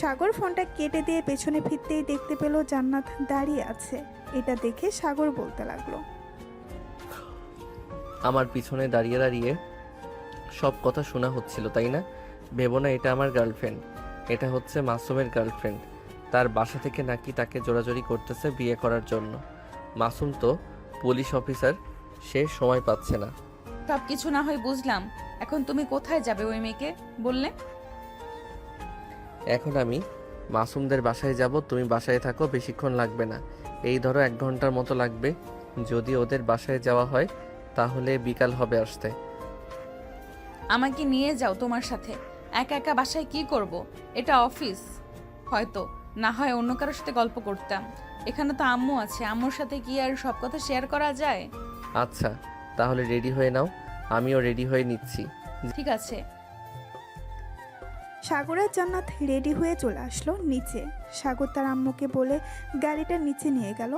সাগর ফোনটা কেটে দিয়ে পেছনে ফিরতেই দেখতে পেল জান্নাত দাঁড়িয়ে আছে। এটা দেখে সাগর বলতে লাগলো, আমার পিছনে দাঁড়িয়ে দাঁড়িয়ে সব কথা শোনা হচ্ছিল, তাই না? ভেবো না এটা আমার গার্লফ্রেন্ড, এটা হচ্ছে মাসুমের গার্লফ্রেন্ড। তার বাসা থেকে নাকি তাকে জোরাজোরি করতেছে বিয়ে করার জন্য। মাসুম তো পুলিশ অফিসার, সে সময় পাচ্ছে না। সব কিছু না হয় বুঝলাম, এখন তুমি কোথায় যাবে ওই মেয়েকে বললে? এখন আমি মাসুমদের বাসায় যাব, তুমি বাসায় থাকো, বেশিক্ষণ লাগবে না। এই ধরো 1 ঘন্টার মতো লাগবে। যদি ওদের বাসায় যাওয়া হয় তাহলে বিকাল হবে আসতে। আমাকে নিয়ে যাও তোমার সাথে, একা একা বাসায় কি করব? এটা অফিস, হয়তো না হয় অন্য কারোর সাথে গল্প করতাম, এখানে তো আম্মু আছে, আম্মুর সাথে কি আর সব কথা শেয়ার করা যায়? আচ্ছা, তাহলে রেডি হয়ে নাও, আমিও রেডি হয়ে নিচ্ছি। ঠিক আছে। সাগর আর জান্নাত রেডি হয়ে চলে আসলো নিচে। সাগর তার আম্মুকে বলে গাড়িটা নিচে নিয়ে গেল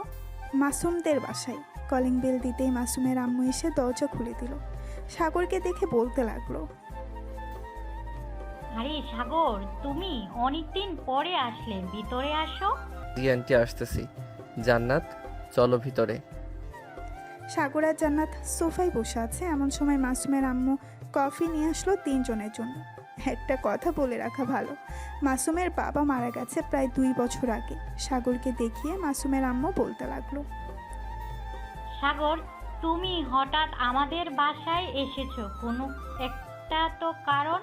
মাসুমদের বাসায়। কলিং বেল দিতেই মাসুমের আম্মু এসে দরজা খুলে দিল। সাগরকে দেখে বলতে লাগলো, আরে সাগর, তুমি অনেকদিন পরে আসলে, ভিতরে আসো। জি আন্টি, আসতেছি। জান্নাত, চলো ভিতরে। সাগর আর জান্নাত সোফায় বসে আছে। এমন সময় মাসুমের আম্মু কফি নিয়ে আসলো 3 জনের জন্য। একটা কথা বলে রাখা ভালো, মাসুমের বাবা মারা গেছে প্রায় 2 বছর আগে। সাগরকে দেখিয়ে মাসুমের আম্মু বলতে লাগলো, সাগর, তুমি হঠাৎ আমাদের বাসায় এসেছো, কোনো একটা তো কারণ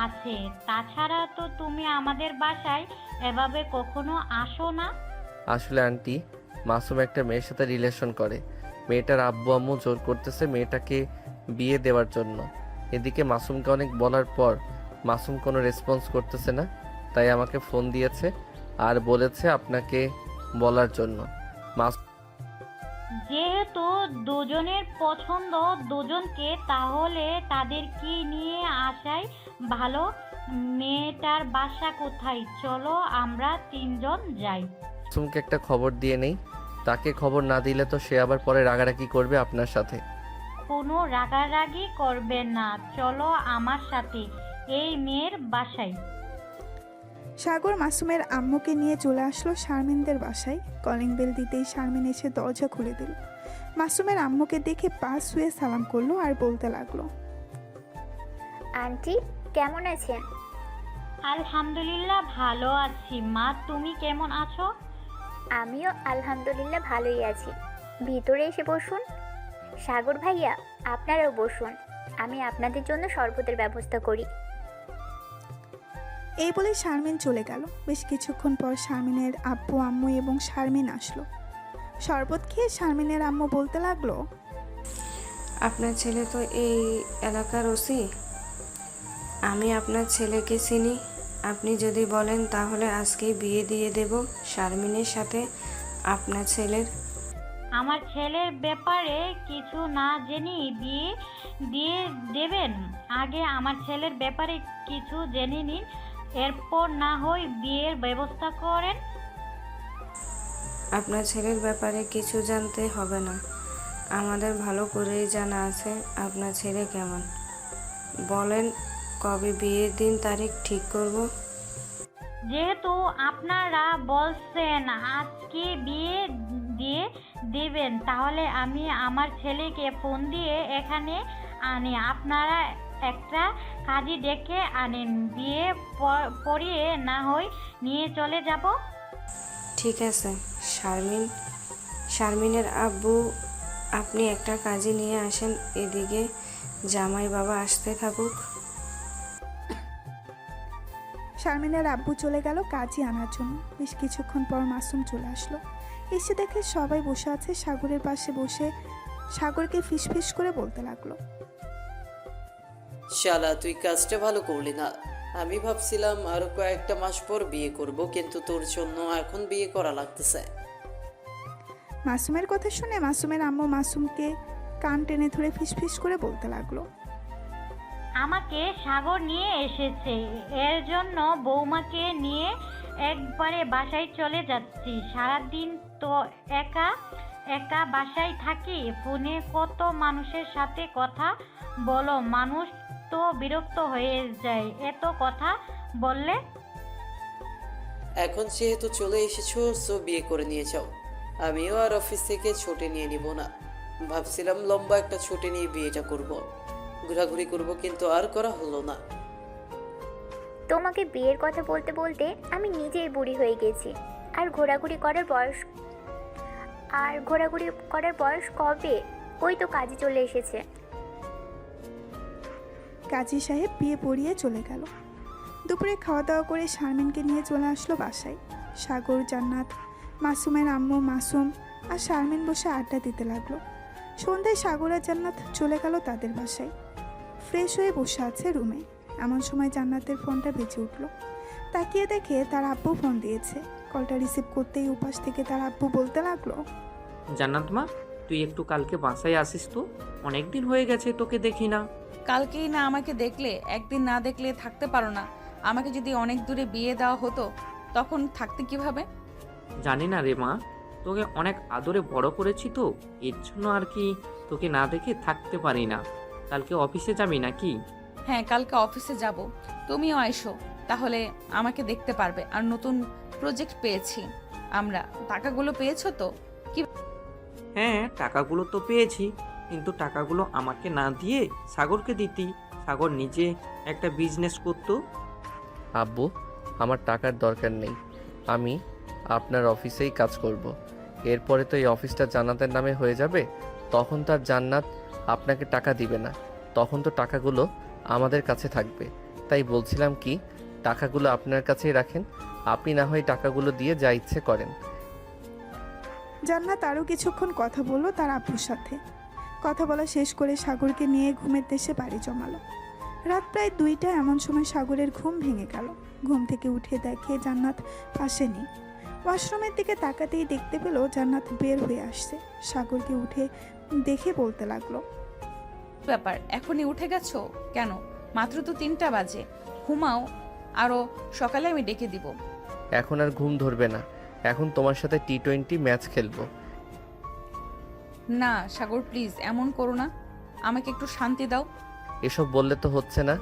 আছে, তাছাড়া তো তুমি আমাদের বাসায় এভাবে কখনো আসো না। আসলে আন্টি, মাসুম একটা মেয়ের সাথে রিলেশন করে। মেয়েটার আব্বু আম্মু জোর করতেছে মেয়েটাকে বিয়ে দেওয়ার জন্য। এদিকে মাসুমকে অনেক বলার পর মাসুম কোনো রেসপন্স করতেছে না, তাই আমাকে ফোন দিয়েছে আর বলেছে আপনাকে বলার জন্য। যেহেতু দুজনের পছন্দ দুজনকে, তাহলে তাদের কি নিয়ে আসাই ভালো। মেয়েটার বাসা কোথায়? চলো আমরা 3 জন যাই। মাসুমকে একটা খবর দিয়ে নেই, তাকে খবর না দিলে তো সে আবার পরে রাগারাগি করবে আপনার সাথে। কোনো রাগারাগি করবে না, চলো আমার সাথে এই মেয়ের বাসায়। সাগর মাসুমের আম্মুকে নিয়ে চলে আসলো শারমিনদের বাসায়। কলিং বেল দিতেই শারমিন এসে দরজা খুলে দিল। মাসুমের আম্মুকে দেখে পা ছুঁয়ে সালাম করলো আর বলতে লাগলো, আন্টি কেমন আছেন? আলহামদুলিল্লাহ ভালো আছি মা, তুমি কেমন আছো? আমিও আলহামদুলিল্লাহ ভালোই আছি। ভিতরে এসে বসুন। সাগর ভাইয়া, আপনারাও বসুন, আমি আপনাদের জন্য শরবতের ব্যবস্থা করি। এই বলে শারমিন চলে গেল। বেশ কিছুক্ষণ পর শারমিনের আব্বু আম্মু এবং শারমিন আসলো। শরবত খেয়ে শারমিনের আম্মু বলতে লাগলো, আপনার ছেলে তো এই এলাকার ওসি, আমি আপনার ছেলেকে চিনি। আপনি যদি বলেন তাহলে আজকেই বিয়ে দিয়ে দেব শারমিনের সাথে আপনার ছেলের। আমার ছেলের ব্যাপারে কিছু না জেনে বিয়ে দিয়ে দেবেন? আগে আমার ছেলের ব্যাপারে কিছু জেনে নিন, এরপর না হয় বিয়ের ব্যবস্থা করেন। আপনার ছেলের ব্যাপারে কিছু জানতে হবে না, আমাদের ভালো করেই জানা আছে আপনার ছেলে কেমন। বলেন কবে বিয়ের দিন তারিখ ঠিক করব? যেহেতু আপনারা বলছেন আজকে বিয়ে দিয়ে দেবেন, তাহলে আমি আমার ছেলেকে ফোন দিয়ে এখানে আনি। আপনারা একটা কাজী ডেকে আনেন, বিয়ে পড়িয়ে না হয় নিয়ে চলে যাব। ঠিক আছে শারমিনের আব্বু, আপনি একটা কাজে নিয়ে আসেন, এদিকে জামাই বাবা আসতে থাকুক। শারমিনের আব্বু চলে গেল কাজী আনার জন্য। বেশ কিছুক্ষণ পর মাসুম চলে আসলো। এসে দেখে সবাই বসে আছে সাগরের পাশে বসে সাগরকে ফিসফিস করে বলতে লাগলো, শালা তুই কাজটা ভালো করলি না। আমি ভাবছিলাম আরো কয়েকটা মাস পর বিয়ে করব, কিন্তু তোর জন্য এখন বিয়ে করা লাগতেছে। মাসুমের কথা শুনে মাসুমের আম্মু মাসুমকে কান টেনে ধরে ফিসফিস করে বলতে লাগলো, আমাকে সাগর নিয়ে এসেছে, এর জন্য বৌমাকে নিয়ে একবারে বাসায় চলে যাচ্ছি। সারাদিন তো একা একা বাসায় থাকি, ফোনে কত মানুষের সাথে কথা বলো, মানুষ তো বিরক্ত হয়ে যায় এত কথা বললে। এখন যেহেতু চলে এসেছো, সো বিয়ে করে নিয়ে যাও। আমিও আর অফিস থেকে ছুটি নিয়ে নিব না। ভাবছিলাম লম্বা একটা ছুটি নিয়ে বিয়েটা করব, ঘোরাঘুরি করব, কিন্তু আর করা হলো না। তোমাকে বিয়ের কথা বলতে বলতে আমি নিজেই বুড়ি হয়ে গেছি। আর ঘোরাঘুরি করার বয়স কবে? ওই তো কাজে চলে এসেছে। কাজী সাহেব বিয়ে পড়িয়ে চলে গেল। দুপুরে খাওয়া দাওয়া করে শারমিনকে নিয়ে চলে আসলো বাসায়। সাগর, জান্নাত, মাসুমের আম্মু, মাসুম আর শারমিন বসে আড্ডা দিতে লাগলো। সন্ধ্যায় সাগর আর জান্নাত চলে গেল তাদের বাসায়। ফ্রেশ হয়ে বসে আছে রুমে। এমন সময় জান্নাতের ফোনটা বেজে উঠল। তাকিয়ে দেখে তার আব্বু ফোন দিয়েছে। কলটা রিসিভ করতেই উপাস থেকে তার আব্বু বলতে লাগলো, জান্নাত মা, তুই একটু কালকে বাসায় আসিস তো, অনেকদিন হয়ে গেছে তোকে দেখি না। কালকেই না আমাকে দেখলে, একদিন না দেখলে থাকতে পারো না। আমাকে যদি অনেক দূরে বিয়ে দেওয়া হতো তখন থাকতে কিভাবে? জানি না রে মা, তোকে অনেক আদরে বড় করেছি তো, এর জন্য আর কি তোকে না দেখে থাকতে পারি না। কালকে অফিসে যাবি নাকি? হ্যাঁ, কালকে অফিসে যাব, তুমিও আইসো, তাহলে আমাকে দেখতে পারবে। আর নতুন প্রজেক্ট পেয়েছি আমরা। টাকাগুলো পেয়েছো তো? কি? হ্যাঁ, টাকাগুলো তো পেয়েছি, কিন্তু টাকাগুলো আমাকে না দিয়ে সাগরকে দিতি। সাগর নিজে একটা বিজনেস করতো। আব্বু, আমার টাকার দরকার নেই, আমি আপনার অফিসেই কাজ করব। এরপরে তো এই অফিসটা জান্নাতের নামে হয়ে যাবে, তখন তার জান্নাত আপনাকে টাকা দিবে না, তখন তো টাকাগুলো আমাদের কাছে থাকবে। তাই বলছিলাম কি, টাকাগুলো আপনার কাছেই রাখেন, আপনি না হয় টাকাগুলো দিয়ে যা ইচ্ছে করেন। জান্নাত আরও কিছুক্ষণ কথা বলল তার আব্বুর সাথে। কথা বলা শেষ করে সাগরকে নিয়ে ঘুমের দেশে বাড়ি জমালো। রাত প্রায় 2টা। এমন সময় সাগরের ঘুম ভেঙে গেল। ঘুম থেকে উঠে দেখে জান্নাত পাশে নেই। ওয়াশরুমের দিকে তাকাতেই দেখতে পেল জান্নাত বের হয়ে আসছে। সাগরকে উঠে দেখে বলতে লাগলো, ব্যাপার, এখনই উঠে গেছো কেন? মাত্র তো 3টা বাজে, ঘুমাও, আরও সকালে আমি ডেকে দিব। এখন আর ঘুম ধরবে না, এখন তোমার সাথে T20 ম্যাচ খেলবো। না সাগর, প্লিজ এমন করো না, আমাকে একটু শান্তি দাও। এসব বললে তো হচ্ছে না,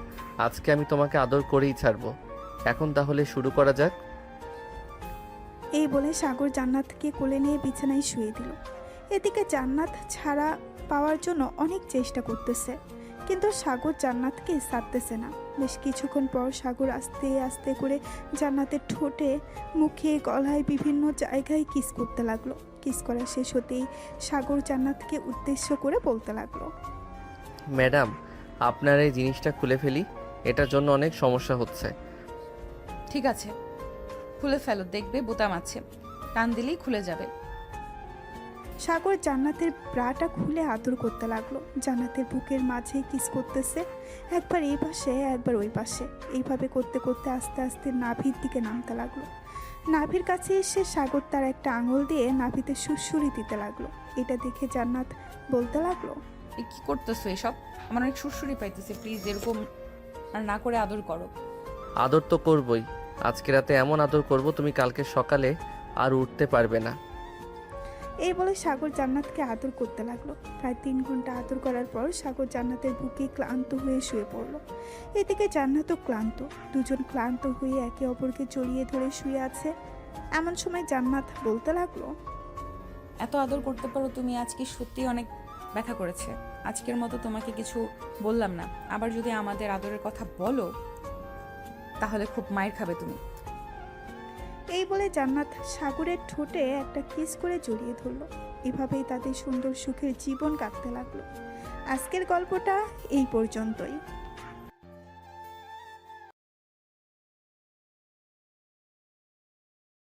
আজকে আমি তোমাকে আদর করেই ছাড়বো। এখন তাহলে শুরু করা যাক। এই বলে সাগর জান্নাতকে কোলে নিয়ে বিছানায় শুয়ে দিল। এদিকে জান্নাত ছাড়া পাওয়ার জন্য অনেক চেষ্টা করতেছে, কিন্তু সাগর জান্নাতকে ছাড়তেছে না। বেশ কিছুক্ষণ পর সাগর আস্তে আস্তে করে জান্নাতের ঠোঁটে, মুখে, গলায় বিভিন্ন জায়গায় কিস করতে লাগলো। কিস করা শেষ হতেই সাগর জান্নাতকে উদ্দেশ্য করে বলতে লাগলো, ম্যাডাম, আপনার এই জিনিসটা খুলে ফেলি, এটার জন্য অনেক সমস্যা হচ্ছে। ঠিক আছে, খুলে ফেলো, দেখবে বোতাম আছে, টান দিলেই খুলে যাবে। সাগর জান্নাতের ব্রাটা খুলে আদর করতে লাগলো। জান্নাতের বুকের মাঝে কিস করতেছে, একবার এই পাশে একবার ওই পাশে। এইভাবে করতে করতে আস্তে আস্তে নাভির দিকে নামতে লাগলো। নাভির কাছে এসে সাগর তার একটা আঙুল দিয়ে নাভিতে সুরসুরি দিতে লাগলো। এটা দেখে জান্নাত বলতে লাগলো, এ কি করতেছো এসব? আমার অনেক সুরসুরি পাইতেছে, প্লিজ এরকম আর না করে আদর করো। আদর তো করবই, আজকে রাতে এমন আদর করব তুমি কালকে সকালে আর উঠতে পারবে না। এই বলে সাগর জান্নাতকে আদর করতে লাগলো। প্রায় 3 ঘন্টা আদর করার পর সাগর জান্নাতের বুকে ক্লান্ত হয়ে শুয়ে পড়ল। এদিকে জান্নাতও ক্লান্ত। দুজন ক্লান্ত হয়ে একে অপরকে জড়িয়ে ধরে শুয়ে আছে। এমন সময় জান্নাত বলতে লাগলো, এত আদর করতে পারো তুমি, আজকে সত্যি অনেক ব্যথা করেছে। আজকের মতো তোমাকে কিছু বললাম না, আবার যদি আমাদের আদরের কথা বলো তাহলে খুব মায়ের খাবে তুমি। এই বলে জান্নাত সাগরের ঠোঁটে একটা কিস করে জড়িয়ে ধরলো। এভাবেই তাদের সুন্দর সুখের জীবন কাটতে লাগলো। আজকের গল্পটা এই পর্যন্তই।